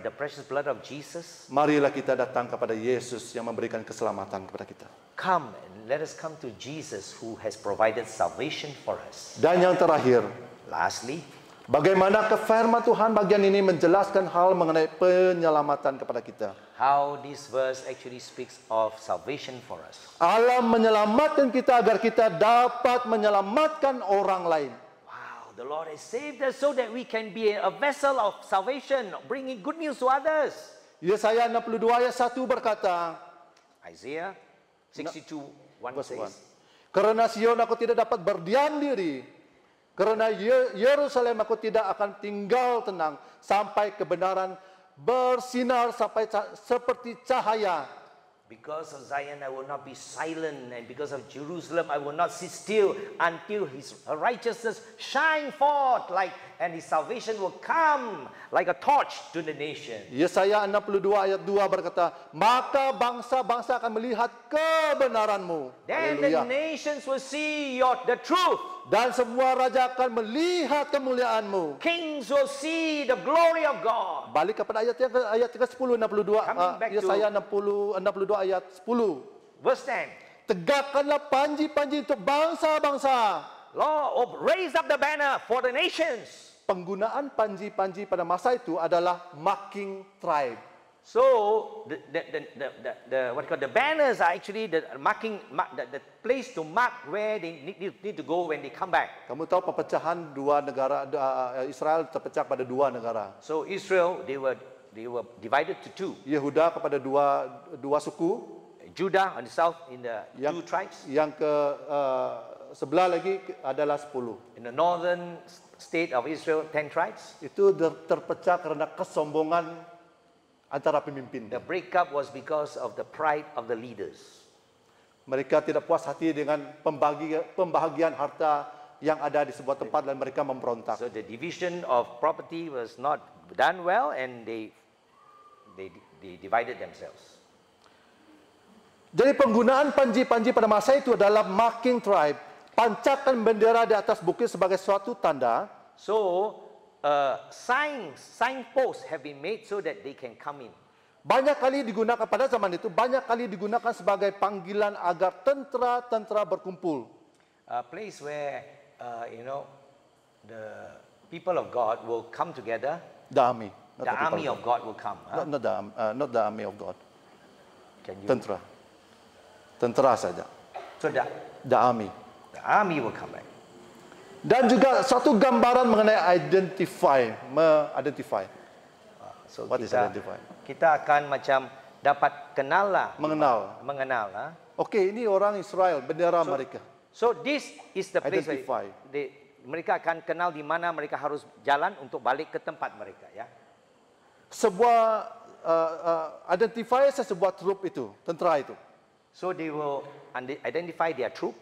precious blood of Jesus? Marilah kita datang kepada Yesus yang memberikan keselamatan kepada kita. Come and let us come to Jesus who has provided salvation for us. Dan yang terakhir, Lastly, bagaimana firman Tuhan bagian ini menjelaskan hal mengenai penyelamatan kepada kita. how this verse actually speaks of salvation for us. Allah menyelamatkan kita agar kita dapat menyelamatkan orang lain. Wow, the Lord has saved us so that we can be a vessel of salvation, bringing good news to others. Yesaya 62 ayat 1 berkata, Isaiah 62, 1 verse 1. says, Karena Sion aku tidak dapat berdiam diri, karena Yerusalem aku tidak akan tinggal tenang sampai kebenaran bersinar sampai seperti cahaya. because of Zion I will not be silent, and because of Jerusalem I will not sit still until his righteousness shine forth and his salvation will come like a torch to the nation. Yesaya 62 ayat 2 berkata, maka bangsa-bangsa akan melihat kebenaranmu. Then Haleluya. the nations will see the truth. Dan semua raja akan melihat kemuliaanmu. Kings will see the glory of God. Balik kepada ayat ke-10, 62, Coming back to- Yesaya 62 ayat 10. Verse 10. Tegakkanlah panji-panji untuk bangsa-bangsa. Lord, raise up the banner for the nations. Penggunaan panji-panji pada masa itu adalah marking tribe. So the banners are actually the place to mark where they need to go when they come back. Kamu tahu pepecahan dua negara, Israel terpecah pada dua negara. So Israel, they were divided to two. Yehuda kepada dua suku. Judah on the south in the two Yang, tribes. yang ke sebelah lagi adalah 10. In the northern state of Israel, 10 tribes. Itu terpecah karena kesombongan antara pemimpin. The breakup was because of the pride of the leaders. Mereka tidak puas hati dengan pembahagian harta yang ada di sebuah tempat dan mereka memberontak. So the division of property was not done well, and they divided themselves. Jadi penggunaan panji-panji pada masa itu adalah marking tribe. Pancakan bendera di atas bukit sebagai suatu tanda. So signposts have been made so that they can come in. Banyak kali digunakan pada zaman itu, banyak kali digunakan sebagai panggilan agar tentara-tentara berkumpul. A place where the people of God will come together. The army. not The people army of God will come. Huh? Not the army of God. Can you? Tentara saja. So The army. the army will come back. Dan juga satu gambaran mengenai identify. So What is identify? kita akan macam dapat kenal lah. Mengenal. Ha? Okey, ini orang Israel, bendera mereka. So this is the place Identify. where mereka akan kenal di mana mereka harus jalan untuk balik ke tempat mereka, ya. Sebuah identify sebuah troop itu, tentara itu. So they will identify their troop.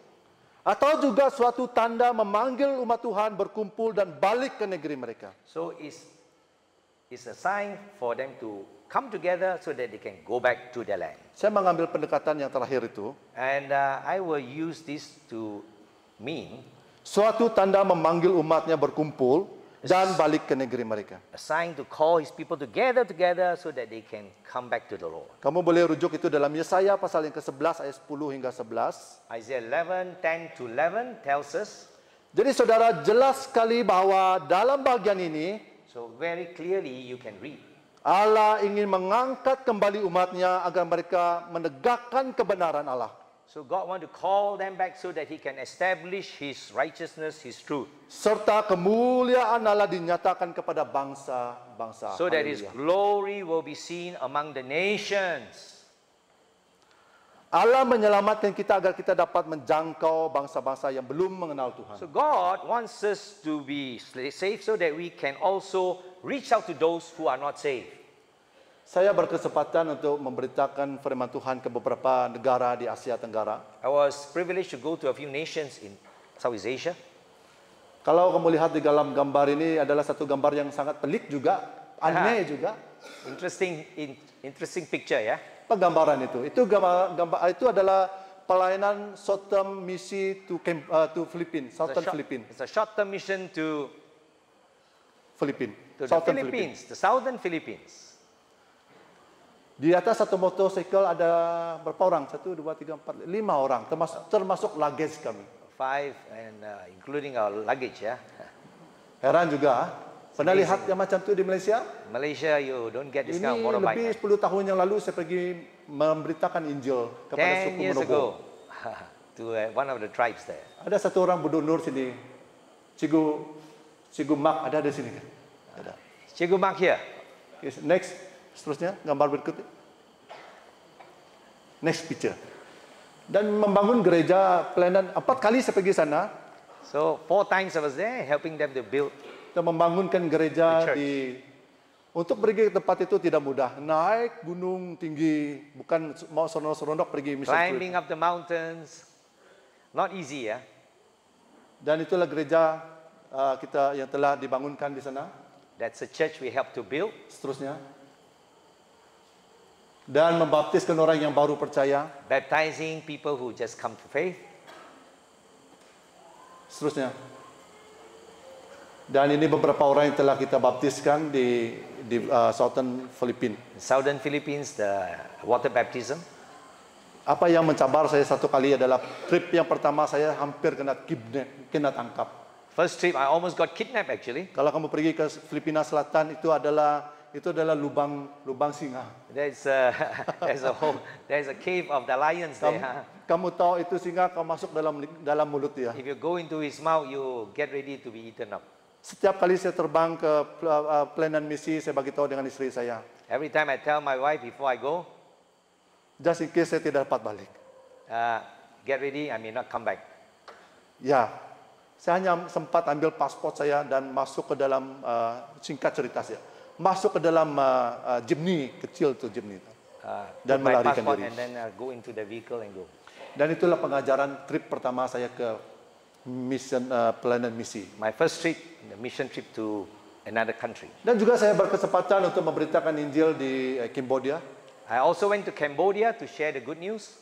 Atau juga suatu tanda memanggil umat Tuhan berkumpul dan balik ke negeri mereka. So it's a sign for them to come together so that they can go back to their land. Saya mengambil pendekatan yang terakhir itu. And I will use this to mean Suatu tanda memanggil umatnya berkumpul dan balik ke negeri mereka. a sign to call his people together so that they can come back to the Lord. Kamu boleh rujuk itu dalam Yesaya pasal yang ke-11 ayat 10 hingga 11. Isaiah 11:10-11 tells us, Jadi saudara, jelas sekali bahwa dalam bagian ini so very clearly you can read. Allah ingin mengangkat kembali umatnya agar mereka menegakkan kebenaran Allah. So God want to call them back so that he can establish his righteousness, his truth. Serta kemuliaan Allah dinyatakan kepada bangsa-bangsa. So that his Haleluya. glory will be seen among the nations. Allah menyelamatkan kita agar kita dapat menjangkau bangsa-bangsa yang belum mengenal Tuhan. So God wants us to be saved so that we can also reach out to those who are not saved. Saya berkesempatan untuk memberitakan firman Tuhan ke beberapa negara di Asia Tenggara. I was privileged to go to a few nations in Southeast Asia. Kalau kamu lihat di dalam gambar ini adalah satu gambar yang sangat pelik juga, aneh juga. Interesting picture, ya. Penggambaran itu gambar itu adalah pelayanan short term misi to Philippines, Southern Philippines. It's a short-term mission to the Southern Philippines, the southern Philippines. Di atas satu motorcycle ada berapa orang? 1, 2, 3, 4, 5 orang, termasuk luggage kami. 5 and including our luggage, ya. Heran juga, Pernah lihat yang macam tu di Malaysia? Malaysia, you don't get this Ini kind of motorbike. lebih 10 tahun yang lalu saya pergi memberitakan Injil kepada 10 suku years Menobo. ago, to one of the tribes there. Ada satu orang Buduk sini. Cikgu Mak ada di sini kan? Ada. Cikgu Mark here. Okay, next, seterusnya gambar berikutnya. Next picture. Dan membangun gereja pelayanan 4 kali saya pergi sana. So 4 times I was there helping them to build. Kita membangunkan gereja The church. untuk pergi ke tempat itu tidak mudah. Naik gunung tinggi, bukan mau seronok-seronok pergi mission Climbing trip. up the mountains. Not easy, ya. Dan itulah gereja kita yang telah dibangunkan di sana. That's a church we helped to build. Seterusnya. Dan membaptiskan orang yang baru percaya. Baptizing people who just come to faith. Seterusnya. Dan ini beberapa orang yang telah kita baptiskan di Southern Philippines. Southern Philippines, the water baptism. Apa yang mencabar saya satu kali adalah trip yang pertama saya hampir kena tangkap. First trip, I almost got kidnapped actually. Kalau kamu pergi ke Filipina Selatan itu adalah lubang singa. There's a cave of the lions there. Huh? Kamu tahu itu singa, kamu masuk dalam mulut dia. If you go into his mouth, you get ready to be eaten up. Setiap kali saya terbang ke pelayanan misi, saya bagi tahu dengan istri saya. Every time I tell my wife before I go, Just in case saya tidak dapat balik. get ready, I may not come back. Ya, saya hanya sempat ambil paspor saya dan masuk ke dalam, singkat cerita saya, masuk ke dalam jeepney, kecil tuh jeepney. Dan Put my melarikan passport diri. and then go into the vehicle and go. Dan itulah pengajaran trip pertama saya ke pelayanan misi. My first trip, the mission trip to another country. Dan juga saya berkesempatan untuk memberitakan Injil di Cambodia. I also went to Cambodia to share the good news.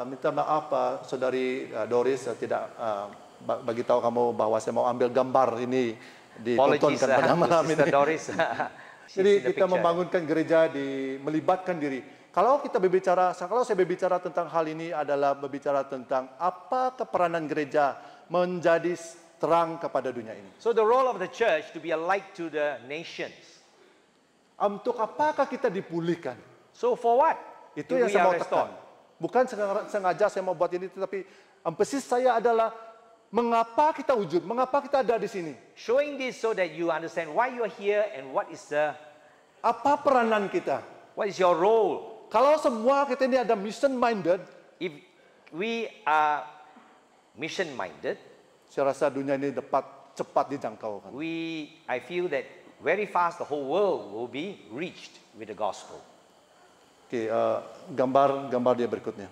Minta maaf saudari Doris, saya tidak bagi tahu kamu bahwa saya mau ambil gambar ini Apologies ditontonkan pada malam to Sister ini. Doris. She's Jadi in the kita picture. membangunkan gereja melibatkan diri. Kalau saya berbicara tentang hal ini adalah berbicara tentang apa keperanan gereja menjadi terang kepada dunia ini. So the role of the church to be a light to the nations. Untuk apakah kita dipulihkan? So for what? Itu Do yang we saya are mau tekan. restored? Bukan sengaja saya mau buat ini, tetapi emphasis saya adalah mengapa kita wujud, mengapa kita ada di sini. Showing this so that you understand why you are here and what is Apa peranan kita? your role. Kalau semua kita ini ada mission minded, If we are mission minded, saya rasa dunia ini dapat cepat dijangkau. I feel that very fast the whole world will be reached with the gospel. Oke, gambar dia berikutnya.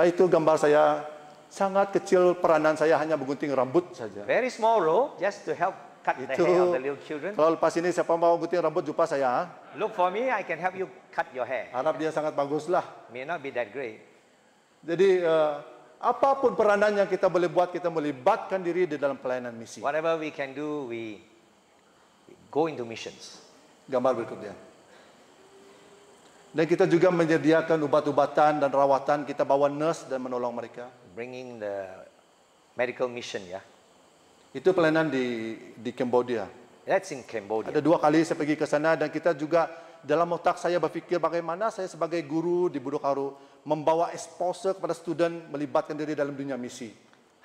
Itu gambar saya, sangat kecil peranan saya hanya menggunting rambut saja. Very small role, just to help cut the Itu, hair of the little children. kalau lepas ini siapa mau gunting rambut, jumpa saya. Look for me, I can help you cut your hair. Harap dia sangat baguslah. May not be that great. Jadi apapun peranan yang kita boleh buat, kita melibatkan diri di dalam pelayanan misi. Whatever we can do, we go into missions. Gambar berikutnya. Dan kita juga menyediakan ubat-ubatan dan rawatan, kita bawa nurse dan menolong mereka. Bringing the medical mission, yeah. Itu pelayanan di Cambodia. That's in Cambodia. Ada 2 kali saya pergi ke sana dan kita juga dalam otak saya berfikir bagaimana saya sebagai guru di Budokaru membawa exposure kepada student melibatkan diri dalam dunia misi.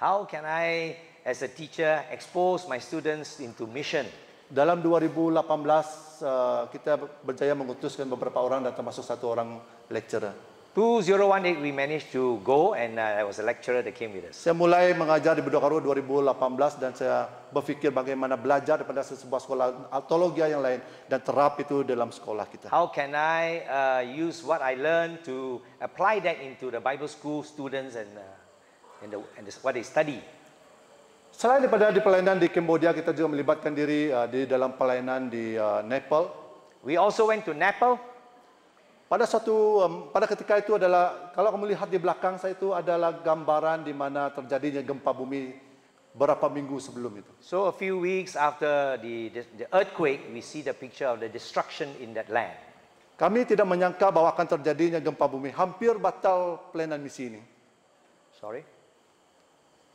How can I, as a teacher, expose my students into mission? Dalam 2018 kita berjaya mengutuskan beberapa orang dan termasuk 1 orang lecturer. 2018 we managed to go and there was a lecturer that came with us. Saya mulai mengajar di Budokaru 2018 dan saya berfikir bagaimana belajar daripada sebuah sekolah teologi yang lain dan terap itu dalam sekolah kita. How can I use what I learned to apply that into the Bible school students and what they study? Selain daripada di pelayanan di Cambodia, kita juga melibatkan diri di dalam pelayanan di Nepal. We also went to Nepal. Pada ketika itu adalah, kalau kamu lihat di belakang saya itu adalah gambaran di mana terjadinya gempa bumi berapa minggu sebelum itu. So a few weeks after the earthquake, we see the picture of the destruction in that land. Kami tidak menyangka bahwa akan terjadinya gempa bumi. Hampir batal pelayanan misi ini. Sorry?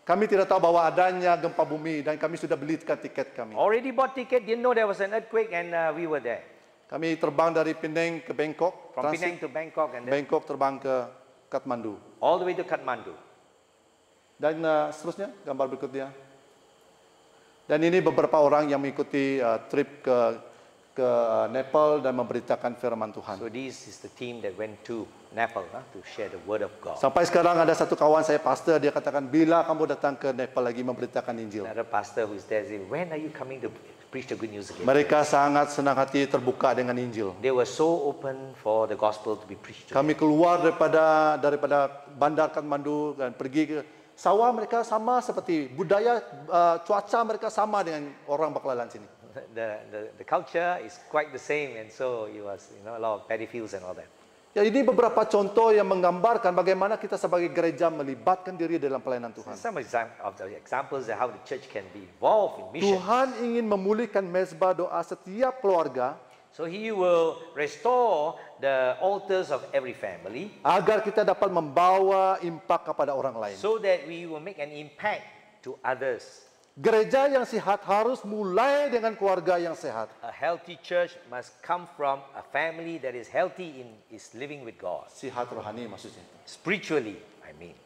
Kami tidak tahu bahwa adanya gempa bumi dan kami sudah belikan tiket kami. Already bought ticket, didn't know there was an earthquake, and we were there. Kami terbang dari Penang ke Bangkok, From transit Penang to Bangkok, and then Bangkok terbang ke Kathmandu. all the way to Kathmandu. Dan seterusnya, gambar berikutnya. Dan ini beberapa orang yang mengikuti trip ke Nepal dan memberitakan firman Tuhan. So this is the team that went to Nepal to share the word of God. Sampai sekarang ada satu kawan saya pastor, dia katakan, bila kamu datang ke Nepal lagi memberitakan Injil. Another pastor who is there said, when are you coming to preach the good news again? Mereka sangat senang hati terbuka dengan Injil. They were so open for the gospel to be preached to them. Kami keluar daripada bandar Kathmandu dan pergi ke sawah, mereka sama seperti budaya, cuaca mereka sama dengan orang Baklalan sini. The culture is quite the same, and so it was a lot of paddy fields and all that. Ya, ini beberapa contoh yang menggambarkan bagaimana kita sebagai gereja melibatkan diri dalam pelayanan Tuhan. Some of the examples of how the church can be involved in mission. Tuhan ingin memulihkan mezbah doa setiap keluarga So He will restore the altars of every family, agar kita dapat membawa impak kepada orang lain. so that we will make an impact to others. Gereja yang sehat harus mulai dengan keluarga yang sehat. A healthy church must come from a family that is healthy in is living with God. Sehat rohani maksudnya. Spiritually, I mean.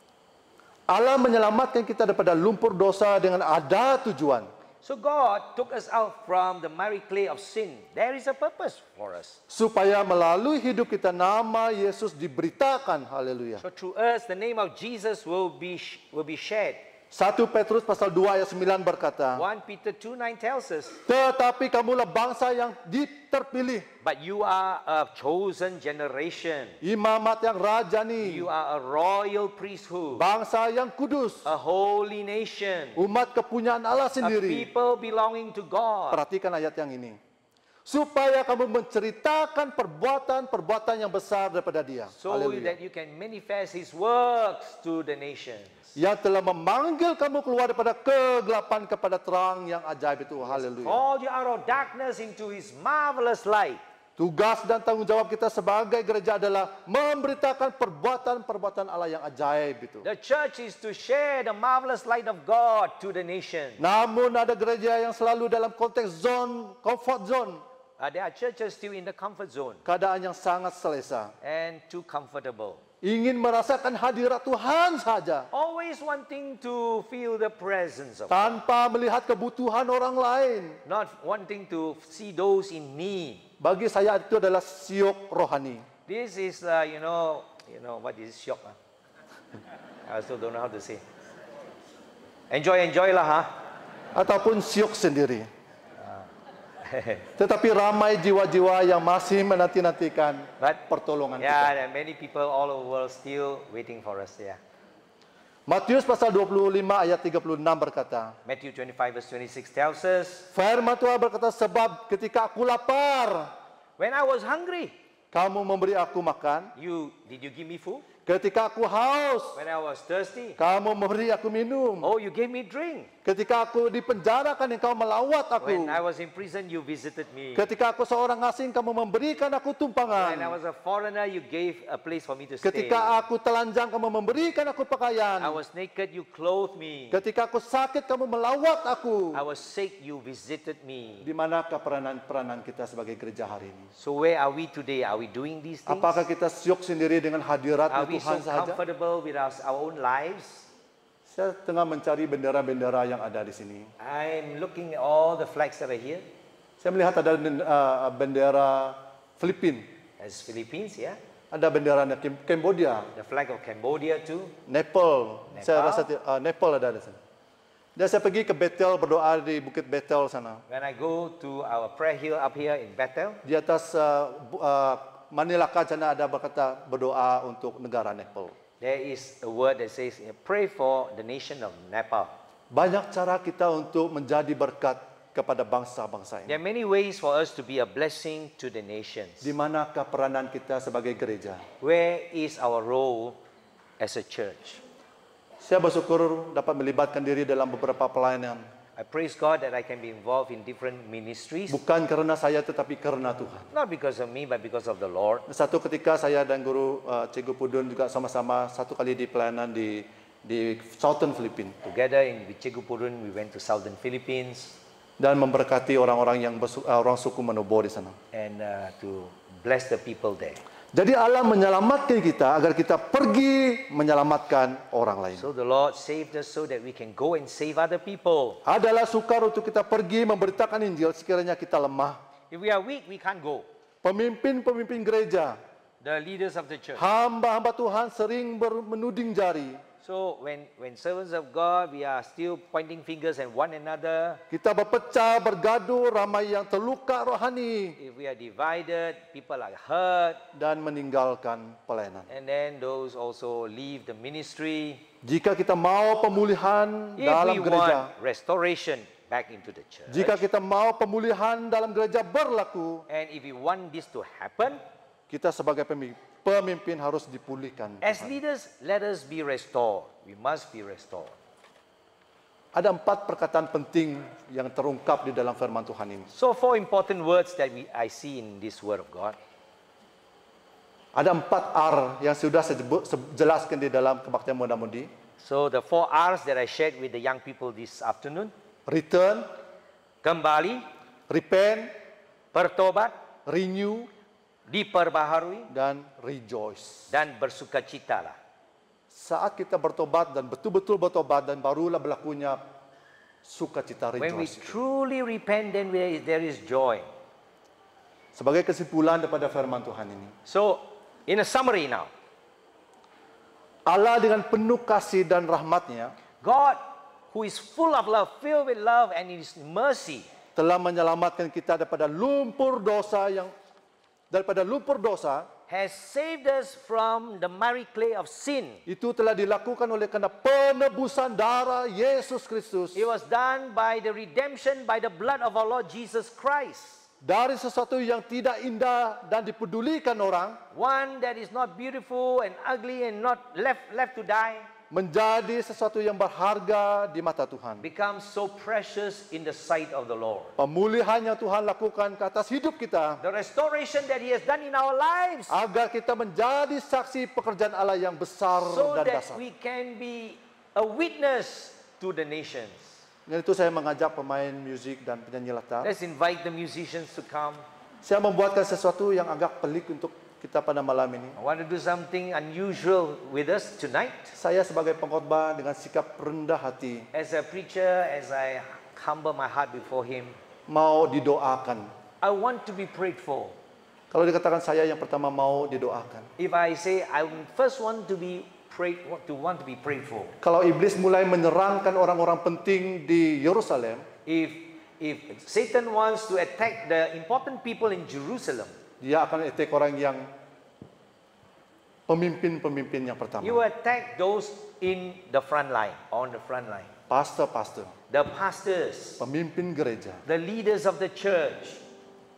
Allah menyelamatkan kita daripada lumpur dosa dengan ada tujuan. So God took us out from the miry clay of sin. There is a purpose for us. Supaya melalui hidup kita nama Yesus diberitakan. Haleluya. So through us, the name of Jesus will be shared. 1 Petrus pasal 2 ayat 9 berkata, 1 Peter 2:9 tells us, tetapi kamulah bangsa yang terpilih, but you are a chosen generation. imamat yang rajani, You are a royal priesthood, bangsa yang kudus, a holy nation, umat kepunyaan Allah a sendiri. people belonging to God. Perhatikan ayat yang ini. Supaya kamu menceritakan perbuatan-perbuatan yang besar daripada Dia. So Haleluya. that you can manifest His works to the nations. Yang telah memanggil kamu keluar daripada kegelapan kepada terang yang ajaib itu. Haleluya. Called you out of darkness into His marvelous light. Tugas dan tanggung jawab kita sebagai gereja adalah memberitakan perbuatan-perbuatan Allah yang ajaib itu. The church is to share the marvelous light of God to the nation. Namun ada gereja yang selalu dalam konteks comfort zone. There are churches still in the comfort zone Keadaan yang sangat selesa. and too comfortable. Ingin merasakan hadirat Tuhan saja. Always wanting to feel the presence of God. Tanpa melihat kebutuhan orang lain. Not wanting to see those in need. Bagi saya itu adalah siok rohani. This is, what is syok? I also don't know how to say. Enjoy lah, huh? Ataupun siok sendiri. Tetapi ramai jiwa-jiwa yang masih menanti-nantikan But pertolongan yeah, kita. there are many people all over the world still waiting for us. Yeah. Matius pasal 25 ayat 36 berkata, Matthew 25 verse 26 tells us, firman Tuhan berkata, sebab ketika aku lapar, when I was hungry, kamu memberi aku makan. did you give me food? Ketika aku haus, When I was thirsty, kamu memberi aku minum. oh, you gave me drink. Ketika aku dipenjarakan, engkau melawat aku. When I was in prison, you visited me. Ketika aku seorang asing, kamu memberikan aku tumpangan. When I was a foreigner, you gave a place for me to stay. Ketika aku telanjang, kamu memberikan aku pakaian. I was naked, you clothed me. Ketika aku sakit, kamu melawat aku. I was sick, you visited me. Di manakah peranan-peranan kita sebagai gereja hari ini? So where are we today? Are we doing these things? Apakah kita syok sendiri dengan hadiratnya Are we so Tuhan saja? comfortable with our own lives? Saya tengah mencari bendera-bendera yang ada di sini. I'm looking at all the flags that are here. Saya melihat ada bendera Filipina, As Philippines, yeah. ada bendera Cambodia, The flag of Cambodia too. Nepal. Saya Nepal. rasa Nepal ada di sana. Dan saya pergi ke Bethel, berdoa di Bukit Bethel sana. When I go to our prayer hill up here in Bethel, Di atas Manilaka sana ada berkata berdoa untuk negara Nepal. there is a word that says, pray for the nation of Nepal. Banyak cara kita untuk menjadi berkat kepada bangsa-bangsa There ini. are many ways for us to be a blessing to the nations. Di manakah peranan kita sebagai gereja? Where is our role as a church? Saya bersyukur dapat melibatkan diri dalam beberapa pelayanan. I praise God that I can be involved in different ministries, Bukan karena saya tetapi karena Tuhan. not because of me, but because of the Lord. Satu ketika saya dan guru Cikgu Pudun juga sama-sama satu kali di pelayanan di di Southern Philippines Together with Cikgu Purun, we went to Southern Philippines dan memberkati orang-orang yang orang suku Manobo di sana. and to bless the people there. Jadi Allah menyelamatkan kita agar kita pergi menyelamatkan orang lain. So the Lord saved us so that we can go and save other people. Adalah sukar untuk kita pergi memberitakan Injil sekiranya kita lemah. If we are weak, we can't go. Pemimpin-pemimpin gereja, The leaders of the church. hamba-hamba Tuhan sering menuding jari. So when servants of God, we are still pointing fingers at one another. Kita berpecah, bergaduh, ramai yang terluka rohani If we are divided, people are hurt. dan meninggalkan pelayanan. And then those also leave the ministry. Jika kita mau pemulihan If dalam we gereja, want restoration back into the church, jika kita mau pemulihan dalam gereja berlaku, and if we want this to happen, kita sebagai pemimpin harus dipulihkan. as leaders, let us be restored. We must be restored. Ada 4 perkataan penting yang terungkap di dalam firman Tuhan ini. So 4 important words that I see in this word of God. Ada 4 R yang sudah saya jelaskan di dalam kebaktian muda-mudi. So the 4 R's that I shared with the young people this afternoon. Return, Kembali, repent, bertobat, renew, diperbaharui, dan rejoice. dan bersukacitalah. Saat kita bertobat dan betul-betul bertobat dan barulah berlakunya sukacita, When we rejoice. truly repent, then there is joy. Sebagai kesimpulan daripada firman Tuhan ini, So, in a summary now, Allah dengan penuh kasih dan rahmatnya God, who is full of love, filled with love and His mercy, telah menyelamatkan kita daripada lumpur dosa has saved us from the miry clay of sin. itu telah dilakukan oleh karena penebusan darah Yesus Kristus It was done by the redemption by the blood of our Lord Jesus Christ. dari sesuatu yang tidak indah dan dipedulikan orang One that is not beautiful and ugly and not left to die, menjadi sesuatu yang berharga di mata Tuhan. becomes so precious in the sight of the Lord. Pemulihan yang Tuhan lakukan ke atas hidup kita The restoration that He has done in our lives, agar kita menjadi saksi pekerjaan Allah yang besar so dan that dahsyat. we can be a witness to the nations. Dengan itu saya mengajak pemain musik dan penyanyi latar. Let's invite the musicians to come. Saya membuatkan sesuatu yang agak pelik untuk kita pada malam ini. I want to do something unusual with us tonight. Saya sebagai pengkhotbah dengan sikap rendah hati As a preacher, as I humble my heart before Him, mau didoakan. I want to be prayed for. Kalau dikatakan saya yang pertama mau didoakan. If I say I first want to be prayed for. Kalau iblis mulai menyerangkan orang-orang penting di Yerusalem, If Satan wants to attack the important people in Jerusalem, dia akan attack orang yang pemimpin-pemimpin yang pertama. he will attack those in the front line, on the front line. Pastor-pastor, The pastors, pemimpin gereja the leaders of the church.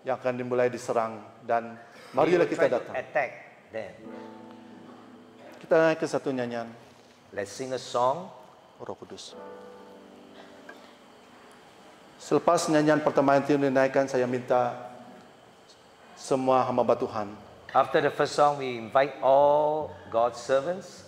yang akan dimulai diserang dan He marilah will kita try to datang. attack them. Kita naik ke satu nyanyian Let's sing a song. Roh Kudus. Selepas nyanyian pertama itu dinaikkan, saya minta semua hamba Tuhan, After the first song, we invite all God's servants.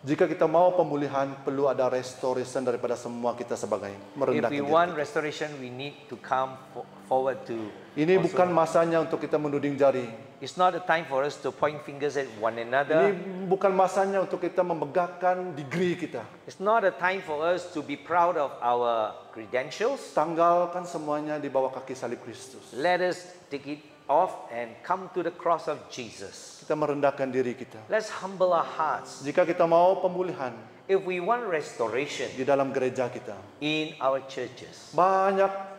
jika kita mau pemulihan, perlu ada restoration daripada semua kita sebagai If merendahkan we diri. want restoration, we need to come forward to. Ini also- bukan masanya untuk kita menuding jari. It's not a time for us to point fingers at one Ini another. bukan masanya untuk kita memegahkan degree kita. It's not a time for us to be proud of our credentials. Tanggalkan semuanya di bawah kaki salib Kristus. Let us take it off and come to the cross of Jesus. Kita merendahkan diri kita. Let's humble our hearts. Jika kita mau pemulihan If we want restoration di dalam gereja kita, in our churches,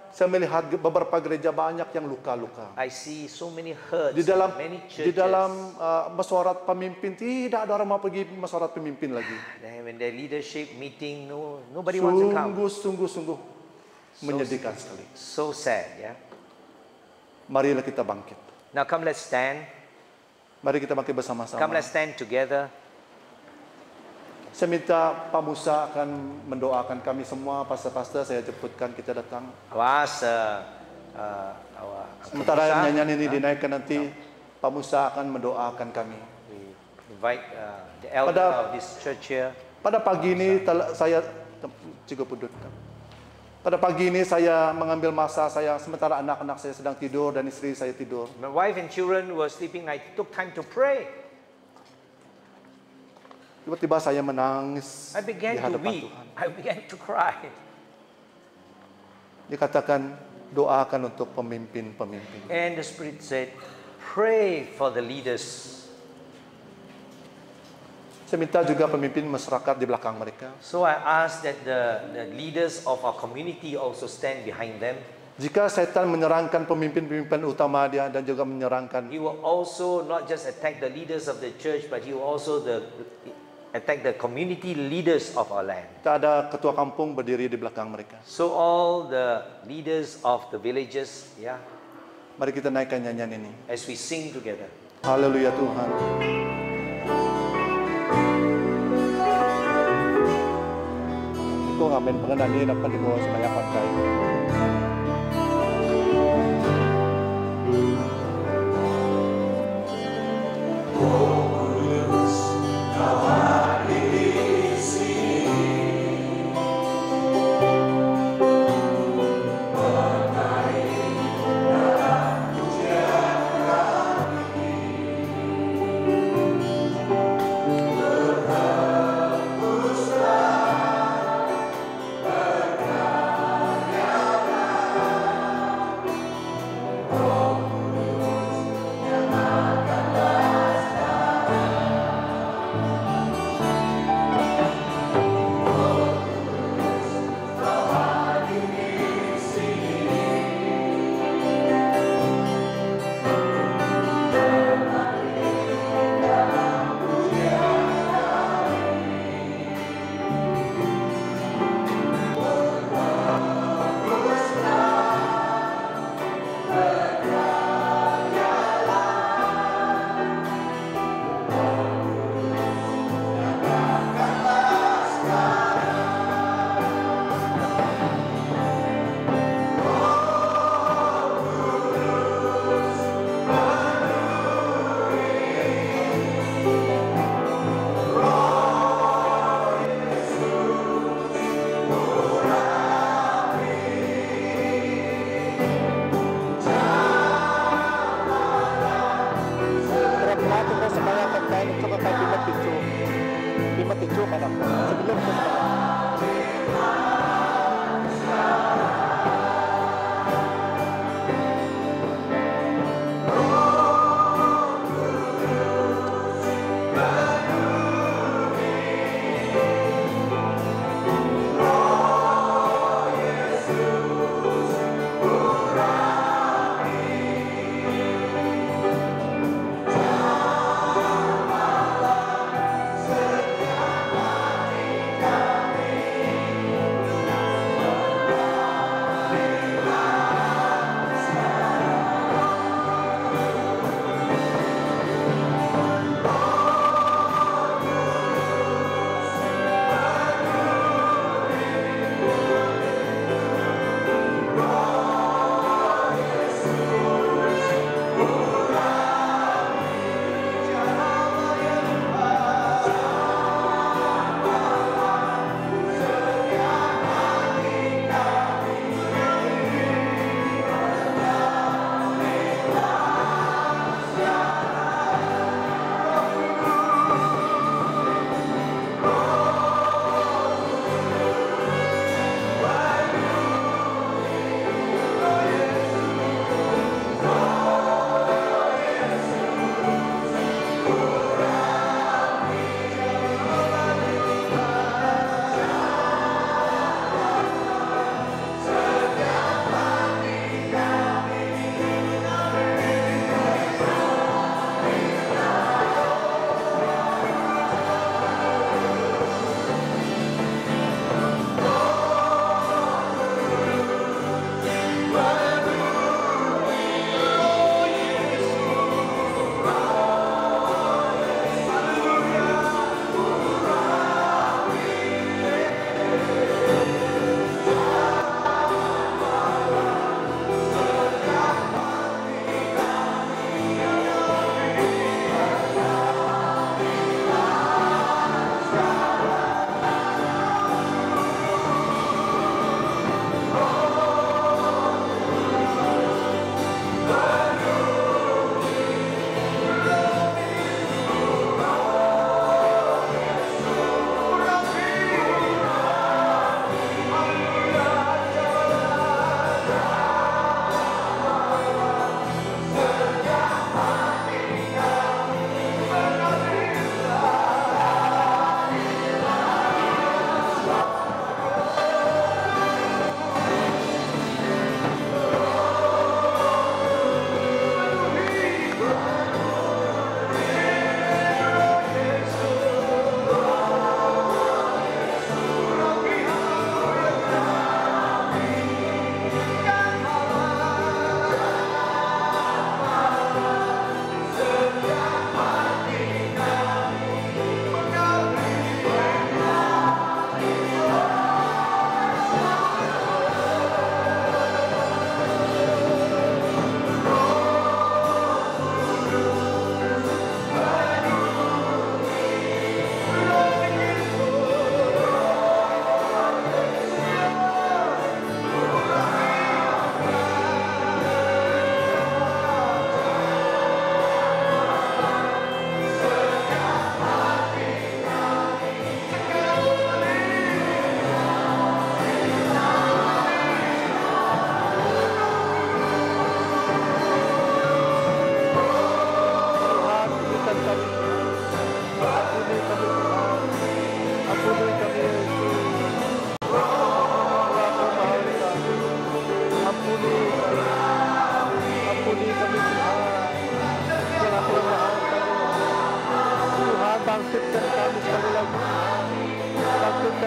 saya melihat beberapa gereja banyak yang luka-luka. I see so many hurts Di dalam in many di churches. dalam mesyuarat pemimpin, tidak ada orang mau pergi mesyuarat pemimpin lagi. Then when their leadership meeting, nobody wants to come. Sungguh menyedihkan sekali. So sad, yeah. Marilah kita bangkit. Now come, let's stand. Mari kita bangkit Come, bersama-sama. let's stand together. Saya minta Pak Musa akan mendoakan kami semua, pastor-pastor, saya jemputkan kita datang. I'll ask our Sementara Musa, nyanyian ini dinaikkan nanti, Pak Musa akan mendoakan kami. we invite the elder Pada- of this church here. Pada pagi ini saya Cikgu Pudut. Pada pagi ini saya mengambil masa saya sementara anak-anak saya sedang tidur dan istri saya tidur. My wife and children were sleeping. I took time to pray. Tiba-tiba saya menangis I di began to hadapan weep. Tuhan. I began to cry. Dikatakan doakan untuk pemimpin-pemimpin. And the Spirit said, pray for the leaders. Saya minta juga pemimpin masyarakat di belakang mereka. So I asked that the leaders of our community also stand behind them. Jika setan menyerangkan pemimpin-pemimpin utama dia dan juga menyerangkan, He will also not just attack the leaders of the church, but he will also attack the community leaders of our land. kita ada ketua kampung berdiri di belakang mereka. So all the leaders of the villages, Mari kita naikkan nyanyian ini. as we sing together. Haleluya Tuhan. Ito nga, men panganani na panimo sa mga patay.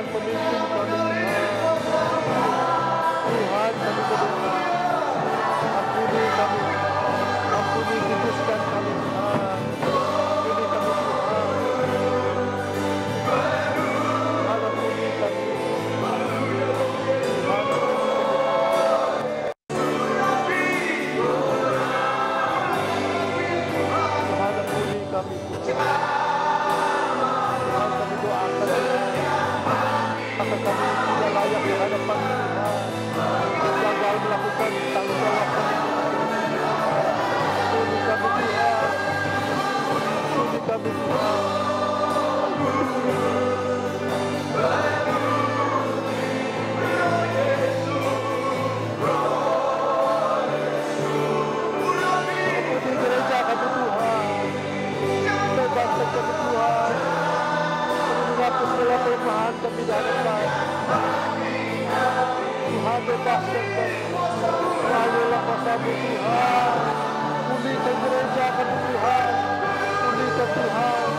dan pemimpin kami Tuhan. Tuhan kami berdoa, ampuni kami, ampuni kuduskan kami Tuhan. Ampuni kami Tuhan. Tuhan ampuni kami. Tuhan ampuni kami Tuhan. Tuhan kami doakan Tuhan. Maka kami tidak layak di hadapan Tuhan. Gagal melakukan tanggung jawab kami Tuhan. Ampuni kami Tuhan. Ampuni kami Tuhan. Ampuni gereja kami Tuhan. Bebaskan kami Tuhan. Menghapus segala kelemahan kami di hadapan. Tuhan bebaskan kami. Melaluilah kuasa-Mu Tuhan. Pulihkan gereja kami Tuhan. Pulihkan Tuhan.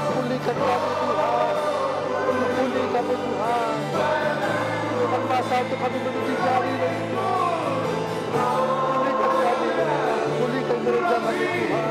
Pulihkan kami Tuhan. Pulih kami Tuhan. Bukan masa untuk kami menuju jari dari Tuhan. Pulihkan kami Tuhan. Pulihkan gereja kami Tuhan.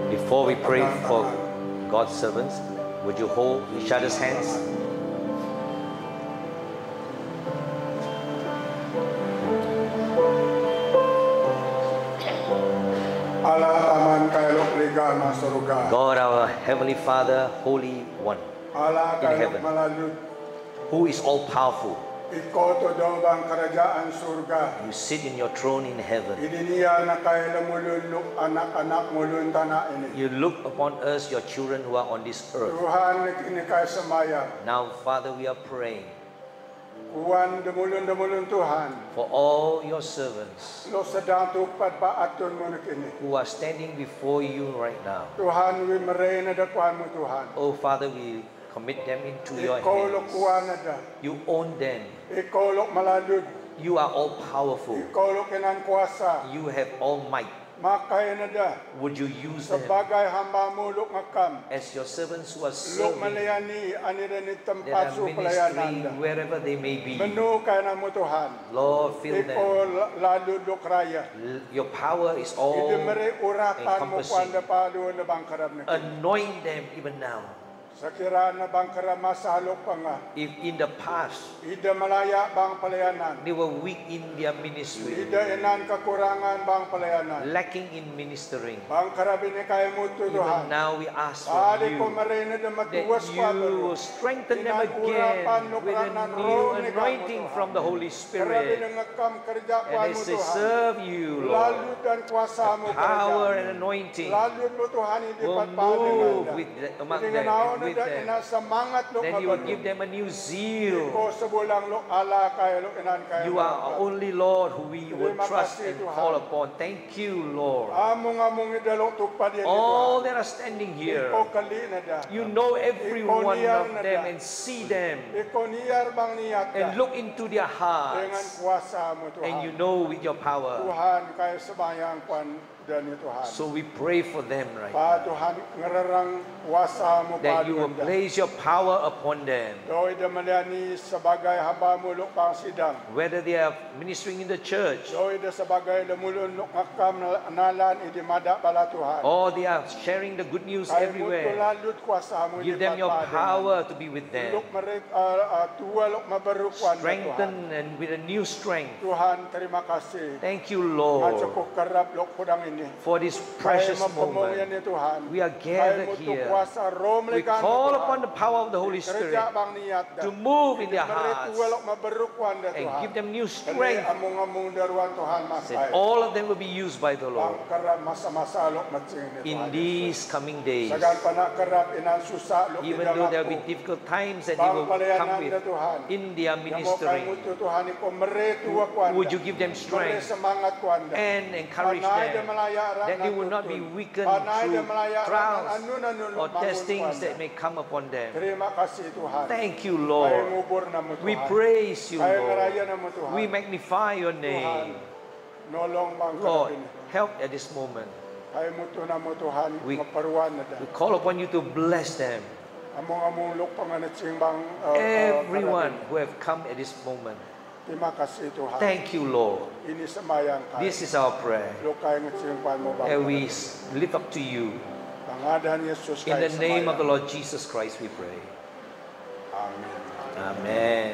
Before we pray for God's servants, would you hold each other's hands? Allah taman kailok liga na surga. God, our Heavenly Father, Holy One, Allah in kailok heaven. malalut. who is all powerful. Ikaw to daw bang kerajaan surga. You sit in your throne in heaven. Idiniya na kaila mululuk anak-anak mulun tanah ini. You look upon us, your children who are on this earth. Tuhan kini kay semaya. Now, Father, we are praying Kuan demulun Tuhan. for all your servants Lo sedang tupad paatun mo na kini. who are standing before you right now. Tuhan wi merena dakuan mo Tuhan. Oh, Father, we commit them into your Ikaw lo hands. kuan na da. You own them. Ikaw lo malalud. You are all powerful. Ikaw lo kinan kuasa. You have all might. Makay na da. Would you use them Sebagai hamba mo lo ngakam. as your servants who are Lo serving malayani anira ni that tempat are su ministering pelayanan da. wherever they may be? Menu kay na mo Tuhan. Lord, fill Ikaw them. lalud lo kraya. Your power is all Ide mere urapan mo encompassing. kuan da palo na bangkarab na. Anoint them even now. Sakira na bangkarab masalok pa nga. If in the past Ida malaya bang pelayanan. they were weak in their ministry, Ida inan kekurangan bang pelayanan. lacking in ministering, Bang karabi ni kaya mo even Tuhan. now we ask Adi ko for you marina na that matuwas you ko will strengthen them again with a new anointing from the Holy Karabi Spirit. na ngakam kerja ko And mo as they Tuhan. serve you, Lalu Lord, dan kuasa mo power kerja. and anointing Lalu mo Tuhan hindi will patpalin move anda. among Hindi them nga naon and na with da them. ina semangat lo Then you will mabalo. give them a new zeal. Iko sebulang lo ala kaya lo inan kaya. You are our only Lord who we will Terima trust kasih, and Tuhan. call upon. Thank you, Lord. Among idalok tupad yan All ito. that are standing here, Iko kali na da. you know every one of them and see them Iko niyar bang niyat da. and look into their Dengan hearts, kuasa mo Tuhan. and you know with your power. Tuhan kaya sebayang kwan dan ni Tuhan. So we pray for them right Pa now, Tuhan ngerarang kuasa mo that you will pa place your power upon them. Doi damaliani sebagai hamba mo lo pang sidang. Whether they are ministering in the church Doi da sebagai lemulun lo ngakam nalan idi mada bala Tuhan. or they are sharing the good news Kaya mo everywhere, lalut kuasa mo give them your power to be with them. Luk mereka tua luk mabarukuan na Tuhan. Strengthen and with a new strength. Tuhan terima kasih. Thank you, At Lord, cukup kerap luk pudang ini. for this Kaya precious mapamungyan moment. ni Tuhan. We are Kaya gathered mo tu here. kuasa rom We lekan call Tuhan. upon the power of the Holy Spirit Kerja bang niat dah. to move in their Mereka hearts luk mabarukuan dah and Tuhan. give them new Kali strength, amung-amung daruan Tuhan that makai. all of them will be used by the Bang Lord kerap masa-masa luk macing ni in Tuhan. these coming days. Sagan panak kerap inan susah luk Even idang though there will be aku. difficult times that they Bang will come pelayanan with dah Tuhan. in their Yang mau ministering, kamu tu Tuhan iko meretu akuan. would you give them Mere strength semangat kuan dah. and encourage Panai dia them melayak that they will not be weakened through trials or testings that may come upon them. Terima kasih Tuhan. Thank you, Kaya Lord. ngubur nama Tuhan. We praise you, Kaya Lord. ngeraya nama Tuhan. We magnify your Tuhan, name. nolong bang Lord, ini. help at this moment. Kaya muto nama Tuhan. We- Maparuan na dah. We call upon you to bless them. Among-among luk panganacing bang. Everyone who have come at this moment. Terima kasih Tuhan. Thank you, Lord. Ini semayang kaya. This is our prayer. Luk kaya ngacing pan mo bang. And we lift up to you. Pangadan Yesus In kaya the name of the semayang. Lord Jesus Christ we pray. Amin. Amen.